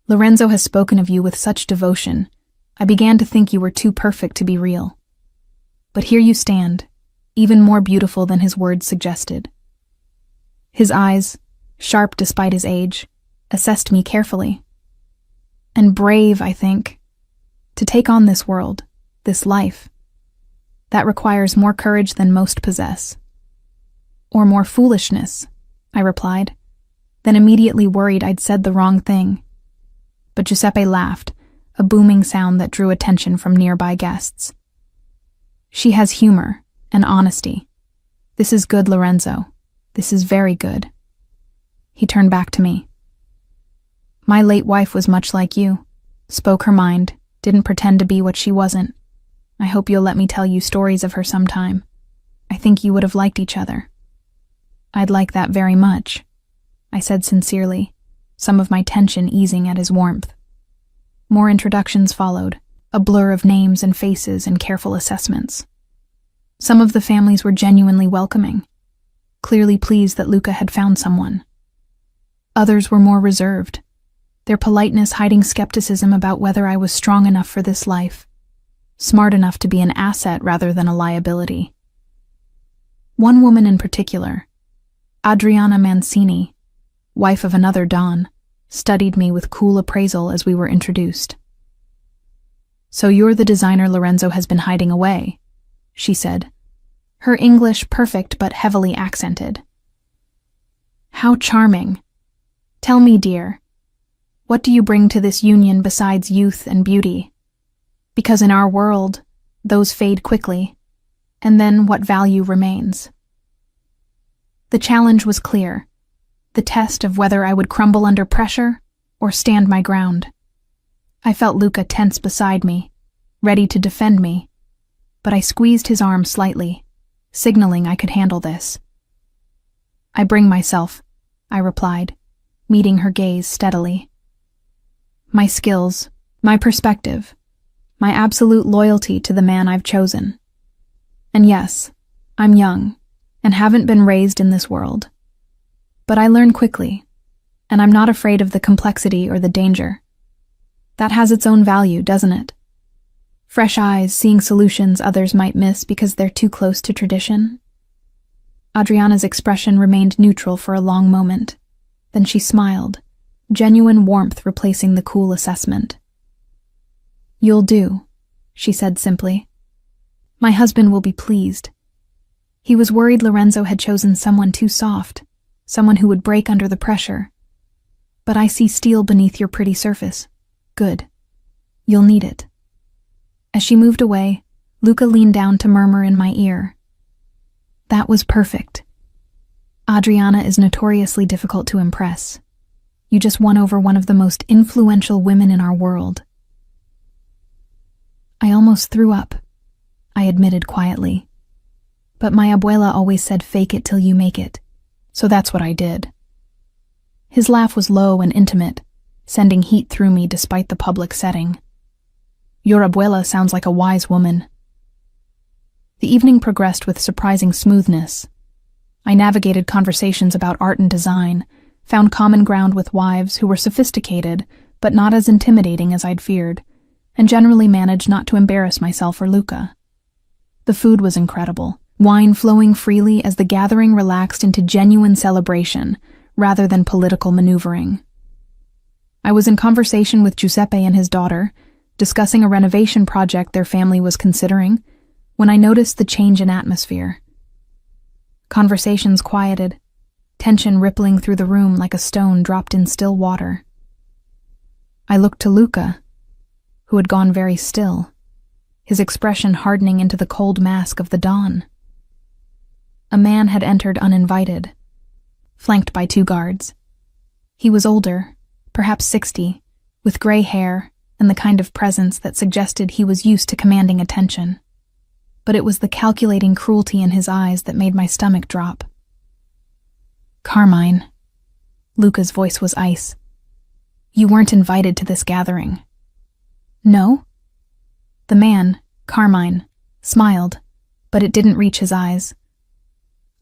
Lorenzo has spoken of you with such devotion. I began to think you were too perfect to be real. But here you stand, even more beautiful than his words suggested." His eyes, sharp despite his age, assessed me carefully. "And brave, I think. To take on this world, this life. That requires more courage than most possess." "Or more foolishness," I replied, then immediately worried I'd said the wrong thing. But Giuseppe laughed, a booming sound that drew attention from nearby guests. "She has humor and honesty. This is good, Lorenzo. This is very good." He turned back to me. "My late wife was much like you. Spoke her mind, didn't pretend to be what she wasn't. I hope you'll let me tell you stories of her sometime. I think you would have liked each other." "I'd like that very much," I said sincerely, some of my tension easing at his warmth. More introductions followed, a blur of names and faces and careful assessments. Some of the families were genuinely welcoming, clearly pleased that Luca had found someone. Others were more reserved, their politeness hiding skepticism about whether I was strong enough for this life, smart enough to be an asset rather than a liability. One woman in particular, Adriana Mancini, wife of another Don, studied me with cool appraisal as we were introduced. "So you're the designer Lorenzo has been hiding away," she said, her English perfect but heavily accented. "How charming. Tell me, dear, what do you bring to this union besides youth and beauty? Because in our world, those fade quickly, and then what value remains?" The challenge was clear, the test of whether I would crumble under pressure or stand my ground. I felt Luca tense beside me, ready to defend me, but I squeezed his arm slightly, signaling I could handle this. "I bring myself," I replied, meeting her gaze steadily. "My skills, my perspective, my absolute loyalty to the man I've chosen. And yes, I'm young and haven't been raised in this world. But I learn quickly, and I'm not afraid of the complexity or the danger. That has its own value, doesn't it? Fresh eyes seeing solutions others might miss because they're too close to tradition." Adriana's expression remained neutral for a long moment. Then she smiled, genuine warmth replacing the cool assessment. "You'll do," she said simply. "My husband will be pleased. He was worried Lorenzo had chosen someone too soft, someone who would break under the pressure. But I see steel beneath your pretty surface. Good. You'll need it." As she moved away, Luca leaned down to murmur in my ear, "That was perfect. Adriana is notoriously difficult to impress. You just won over one of the most influential women in our world." I almost threw up, I admitted quietly. But my abuela always said fake it till you make it, so that's what I did. His laugh was low and intimate, sending heat through me despite the public setting. "Your abuela sounds like a wise woman." The evening progressed with surprising smoothness. I navigated conversations about art and design, found common ground with wives who were sophisticated but not as intimidating as I'd feared, and generally managed not to embarrass myself or Luca. The food was incredible, wine flowing freely as the gathering relaxed into genuine celebration rather than political maneuvering. I was in conversation with Giuseppe and his daughter, discussing a renovation project their family was considering, when I noticed the change in atmosphere. Conversations quieted, tension rippling through the room like a stone dropped in still water. I looked to Luca, who had gone very still, his expression hardening into the cold mask of the dawn. A man had entered uninvited, flanked by 2 guards. He was older, perhaps 60, with gray hair and the kind of presence that suggested he was used to commanding attention. But it was the calculating cruelty in his eyes that made my stomach drop. "Carmine," Luca's voice was ice. "You weren't invited to this gathering." "No?" The man, Carmine, smiled, but it didn't reach his eyes.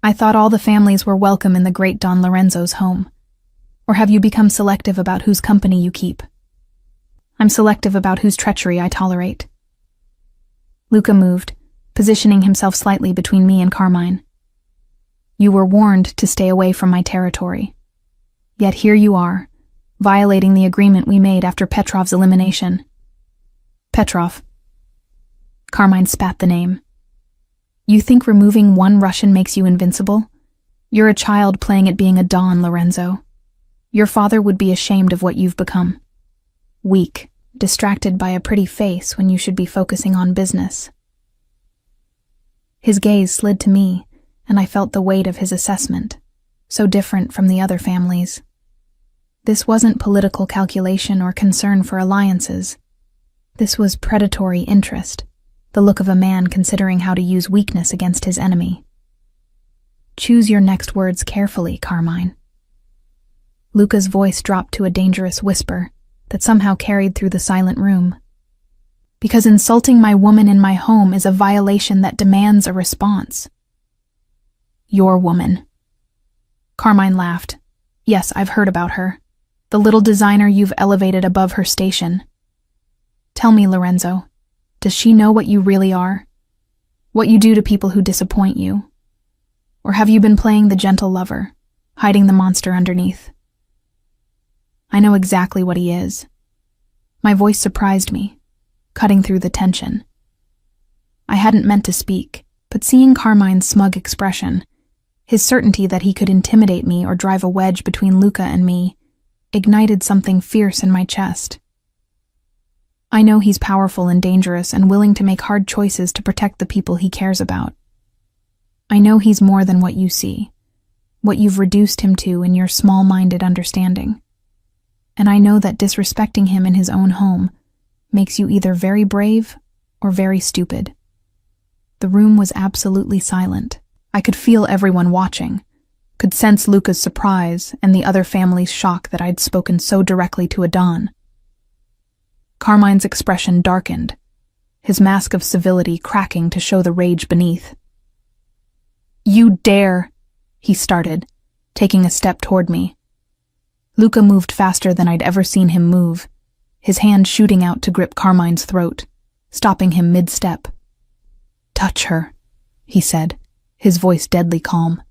"I thought all the families were welcome in the great Don Lorenzo's home. Or have you become selective about whose company you keep?" "I'm selective about whose treachery I tolerate." Luca moved, positioning himself slightly between me and Carmine. "You were warned to stay away from my territory. Yet here you are, violating the agreement we made after Petrov's elimination." "Petrov." Carmine spat the name. "You think removing one Russian makes you invincible? You're a child playing at being a Don, Lorenzo. Your father would be ashamed of what you've become. Weak, distracted by a pretty face when you should be focusing on business." His gaze slid to me, and I felt the weight of his assessment, so different from the other families. This wasn't political calculation or concern for alliances. This was predatory interest, the look of a man considering how to use weakness against his enemy. "Choose your next words carefully, Carmine." Luca's voice dropped to a dangerous whisper that somehow carried through the silent room. Because insulting my woman in my home is a violation that demands a response. Your woman. Carmine laughed. Yes, I've heard about her. The little designer you've elevated above her station. Tell me, Lorenzo, does she know what you really are? What you do to people who disappoint you? Or have you been playing the gentle lover, hiding the monster underneath? I know exactly what he is. My voice surprised me, cutting through the tension. I hadn't meant to speak, but seeing Carmine's smug expression, his certainty that he could intimidate me or drive a wedge between Luca and me, ignited something fierce in my chest. I know he's powerful and dangerous and willing to make hard choices to protect the people he cares about. I know he's more than what you see, what you've reduced him to in your small-minded understanding. And I know that disrespecting him in his own home makes you either very brave or very stupid. The room was absolutely silent. I could feel everyone watching, could sense Luca's surprise and the other family's shock that I'd spoken so directly to a Don. Carmine's expression darkened, his mask of civility cracking to show the rage beneath. You dare, he started, taking a step toward me. Luca moved faster than I'd ever seen him move, his hand shooting out to grip Carmine's throat, stopping him mid-step. Touch her, he said, his voice deadly calm,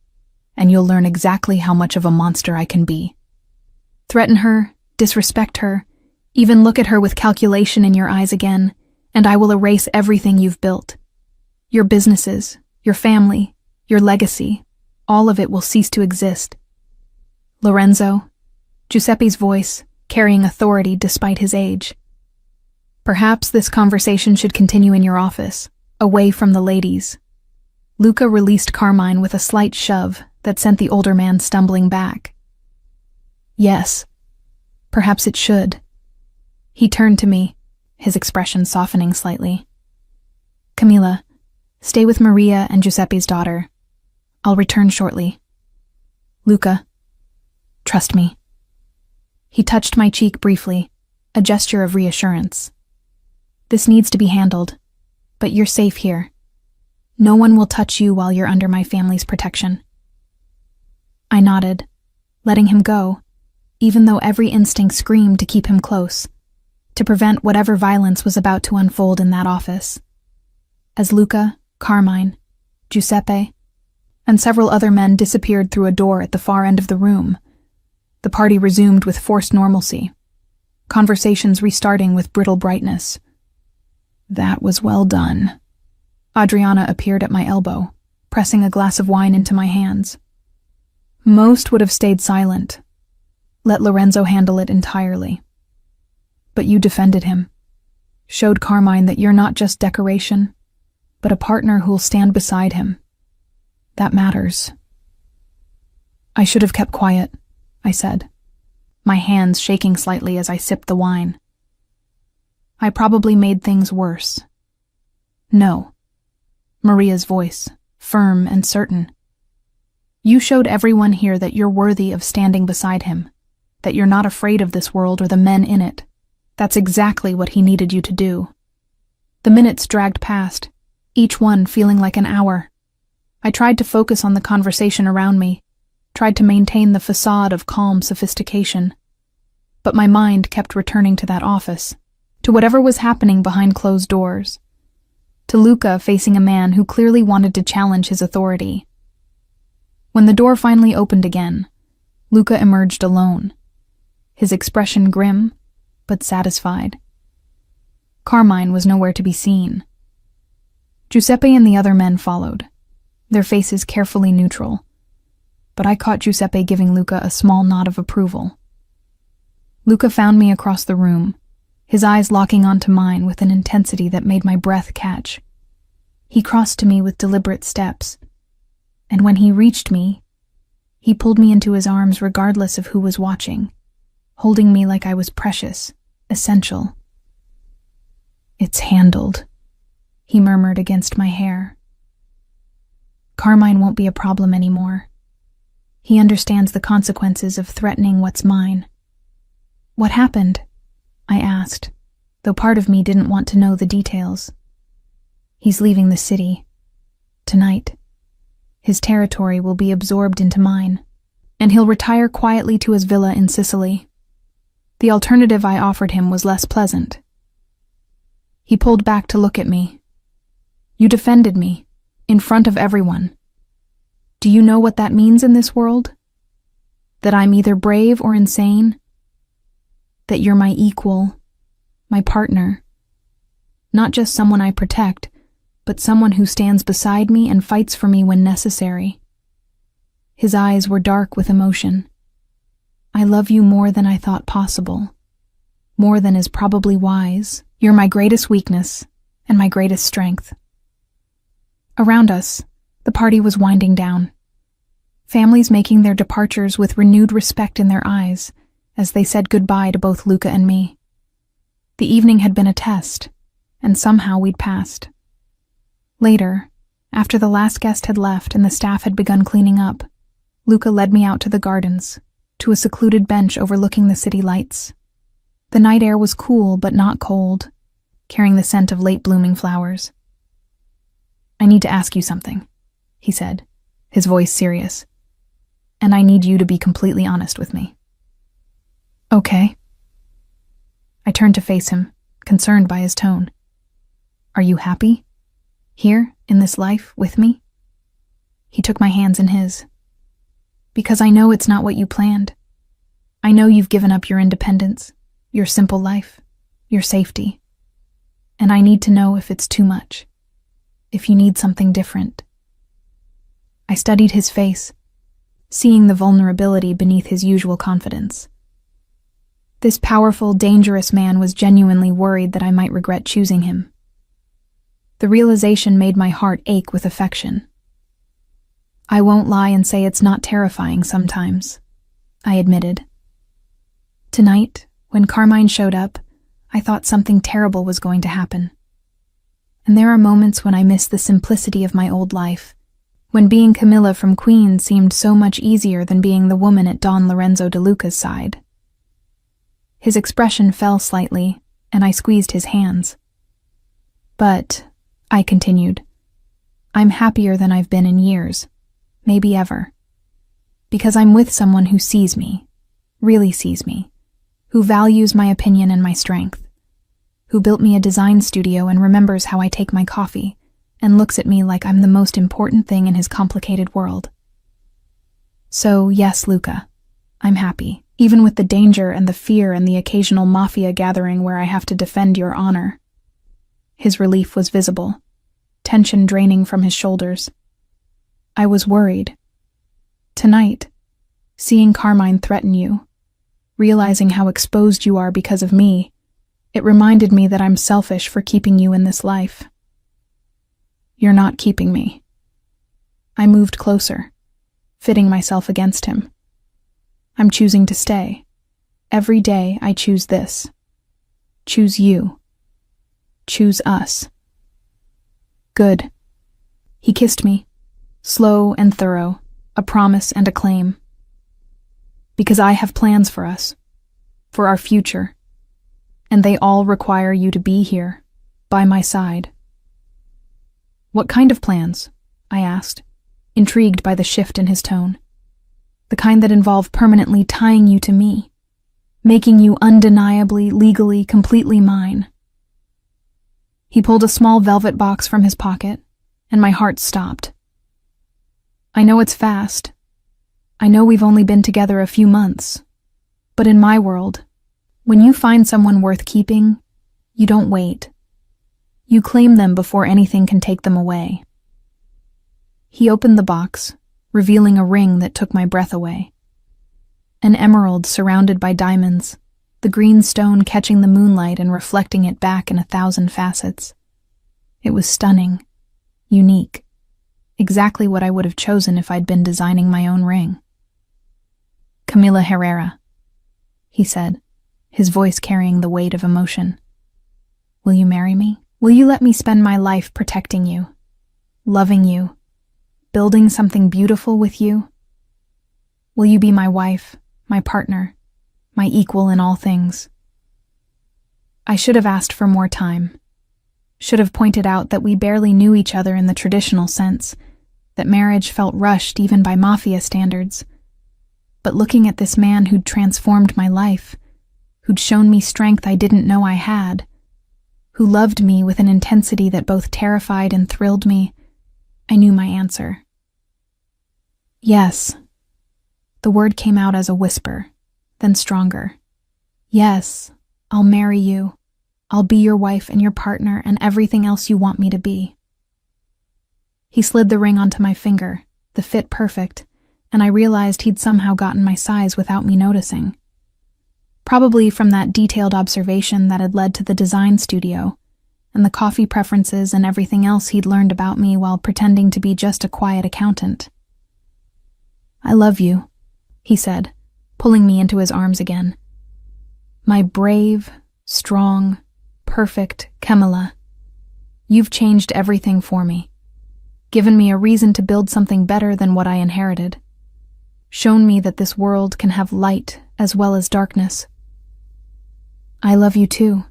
and you'll learn exactly how much of a monster I can be. Threaten her, disrespect her, even look at her with calculation in your eyes again, and I will erase everything you've built. Your businesses, your family, your legacy, all of it will cease to exist. Lorenzo, Giuseppe's voice, carrying authority despite his age. Perhaps this conversation should continue in your office, away from the ladies. Luca released Carmine with a slight shove that sent the older man stumbling back. Yes, perhaps it should. He turned to me, his expression softening slightly. Camilla, stay with Maria and Giuseppe's daughter. I'll return shortly. Luca, trust me. He touched my cheek briefly, a gesture of reassurance. This needs to be handled, but you're safe here. No one will touch you while you're under my family's protection. I nodded, letting him go, even though every instinct screamed to keep him close, to prevent whatever violence was about to unfold in that office. As Luca, Carmine, Giuseppe, and several other men disappeared through a door at the far end of the room, the party resumed with forced normalcy, conversations restarting with brittle brightness. That was well done. Adriana appeared at my elbow, pressing a glass of wine into my hands. Most would have stayed silent, let Lorenzo handle it entirely. But you defended him, showed Carmine that you're not just decoration, but a partner who'll stand beside him. That matters. I should have kept quiet, I said, my hands shaking slightly as I sipped the wine. I probably made things worse. No. Maria's voice, firm and certain. You showed everyone here that you're worthy of standing beside him, that you're not afraid of this world or the men in it. That's exactly what he needed you to do. The minutes dragged past, each one feeling like an hour. I tried to focus on the conversation around me, tried to maintain the facade of calm sophistication. But my mind kept returning to that office, to whatever was happening behind closed doors, to Luca facing a man who clearly wanted to challenge his authority. When the door finally opened again, Luca emerged alone, his expression grim, but satisfied. Carmine was nowhere to be seen. Giuseppe and the other men followed, their faces carefully neutral, but I caught Giuseppe giving Luca a small nod of approval. Luca found me across the room, his eyes locking onto mine with an intensity that made my breath catch. He crossed to me with deliberate steps, and when he reached me, he pulled me into his arms regardless of who was watching, holding me like I was precious, essential. It's handled, he murmured against my hair. Carmine won't be a problem anymore. He understands the consequences of threatening what's mine. What happened? I asked, though part of me didn't want to know the details. He's leaving the city. Tonight. His territory will be absorbed into mine, and he'll retire quietly to his villa in Sicily. The alternative I offered him was less pleasant. He pulled back to look at me. You defended me, in front of everyone. Do you know what that means in this world? That I'm either brave or insane? That you're my equal, my partner. Not just someone I protect, but someone who stands beside me and fights for me when necessary. His eyes were dark with emotion. I love you more than I thought possible. More than is probably wise. You're my greatest weakness and my greatest strength. Around us, the party was winding down. Families making their departures with renewed respect in their eyes as they said goodbye to both Luca and me. The evening had been a test, and somehow we'd passed. Later, after the last guest had left and the staff had begun cleaning up, Luca led me out to the gardens, to a secluded bench overlooking the city lights. The night air was cool but not cold, carrying the scent of late-blooming flowers. I need to ask you something, he said, his voice serious. And I need you to be completely honest with me. Okay. I turned to face him, concerned by his tone. Are you happy? Here, in this life, with me? He took my hands in his. Because I know it's not what you planned. I know you've given up your independence, your simple life, your safety. And I need to know if it's too much. If you need something different. I studied his face, seeing the vulnerability beneath his usual confidence. This powerful, dangerous man was genuinely worried that I might regret choosing him. The realization made my heart ache with affection. I won't lie and say it's not terrifying sometimes, I admitted. Tonight, when Carmine showed up, I thought something terrible was going to happen. And there are moments when I miss the simplicity of my old life, when being Camilla from Queens seemed so much easier than being the woman at Don Lorenzo De Luca's side. His expression fell slightly, and I squeezed his hands. But, I continued, I'm happier than I've been in years, maybe ever. Because I'm with someone who sees me, really sees me, who values my opinion and my strength, who built me a design studio and remembers how I take my coffee, and looks at me like I'm the most important thing in his complicated world. So, yes, Luca, I'm happy, even with the danger and the fear and the occasional Mafia gathering where I have to defend your honor. His relief was visible, tension draining from his shoulders. I was worried. Tonight, seeing Carmine threaten you, realizing how exposed you are because of me, it reminded me that I'm selfish for keeping you in this life. You're not keeping me. I moved closer, fitting myself against him. I'm choosing to stay. Every day I choose this. Choose you. Choose us. Good. He kissed me, slow and thorough, a promise and a claim. Because I have plans for us, for our future, and they all require you to be here, by my side. What kind of plans? I asked, intrigued by the shift in his tone. The kind that involve permanently tying you to me, making you undeniably, legally, completely mine. He pulled a small velvet box from his pocket, and my heart stopped. I know it's fast. I know we've only been together a few months. But in my world, when you find someone worth keeping, you don't wait. You claim them before anything can take them away. He opened the box, revealing a ring that took my breath away. An emerald surrounded by diamonds, the green stone catching the moonlight and reflecting it back in 1,000 facets. It was stunning, unique, exactly what I would have chosen if I'd been designing my own ring. Camila Herrera, he said, his voice carrying the weight of emotion. Will you marry me? Will you let me spend my life protecting you, loving you, building something beautiful with you? Will you be my wife, my partner, my equal in all things? I should have asked for more time. Should have pointed out that we barely knew each other in the traditional sense, that marriage felt rushed even by Mafia standards. But looking at this man who'd transformed my life, who'd shown me strength I didn't know I had, who loved me with an intensity that both terrified and thrilled me, I knew my answer. Yes. The word came out as a whisper, then stronger. Yes, I'll marry you. I'll be your wife and your partner and everything else you want me to be. He slid the ring onto my finger, the fit perfect, and I realized he'd somehow gotten my size without me noticing. Probably from that detailed observation that had led to the design studio, and the coffee preferences and everything else he'd learned about me while pretending to be just a quiet accountant. I love you, he said, pulling me into his arms again. My brave, strong, perfect Camilla. You've changed everything for me, given me a reason to build something better than what I inherited, shown me that this world can have light as well as darkness. I love you too.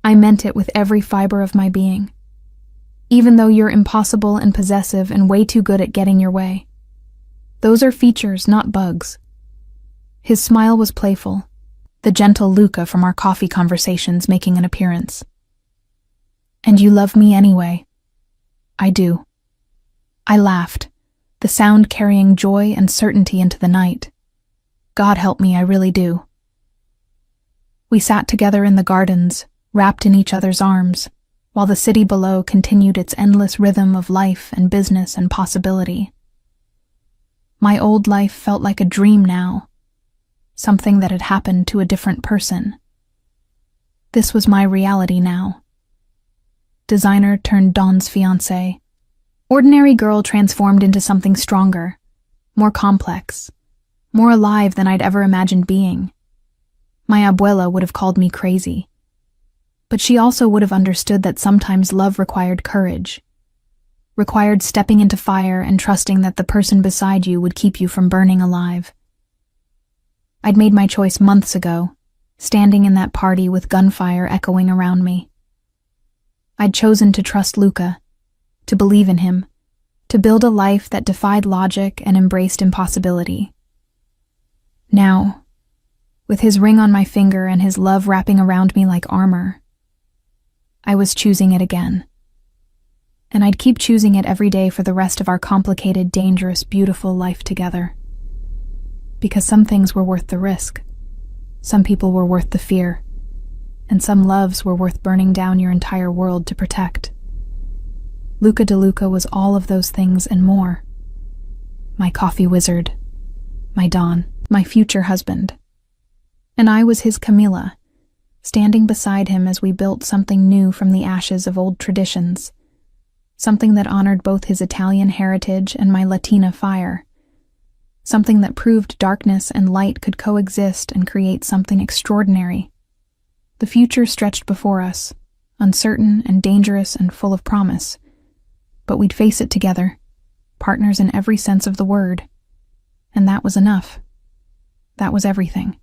I meant it with every fiber of my being, even though you're impossible and possessive and way too good at getting your way. Those are features, not bugs. His smile was playful, the gentle Luca from our coffee conversations making an appearance. And you love me anyway. I do. I laughed, the sound carrying joy and certainty into the night. God help me, I really do. We sat together in the gardens, wrapped in each other's arms, while the city below continued its endless rhythm of life and business and possibility. My old life felt like a dream now, something that had happened to a different person. This was my reality now. Designer turned Don's fiancé. Ordinary girl transformed into something stronger, more complex, more alive than I'd ever imagined being. My abuela would have called me crazy. But she also would have understood that sometimes love required courage, required stepping into fire and trusting that the person beside you would keep you from burning alive. I'd made my choice months ago, standing in that party with gunfire echoing around me. I'd chosen to trust Luca, to believe in him, to build a life that defied logic and embraced impossibility. Now, with his ring on my finger and his love wrapping around me like armor, I was choosing it again. And I'd keep choosing it every day for the rest of our complicated, dangerous, beautiful life together. Because some things were worth the risk, some people were worth the fear, and some loves were worth burning down your entire world to protect. Luca De Luca was all of those things and more. My coffee wizard, my Don, my future husband. And I was his Camilla, standing beside him as we built something new from the ashes of old traditions, something that honored both his Italian heritage and my Latina fire, something that proved darkness and light could coexist and create something extraordinary. The future stretched before us, uncertain and dangerous and full of promise, but we'd face it together, partners in every sense of the word. And that was enough. That was everything.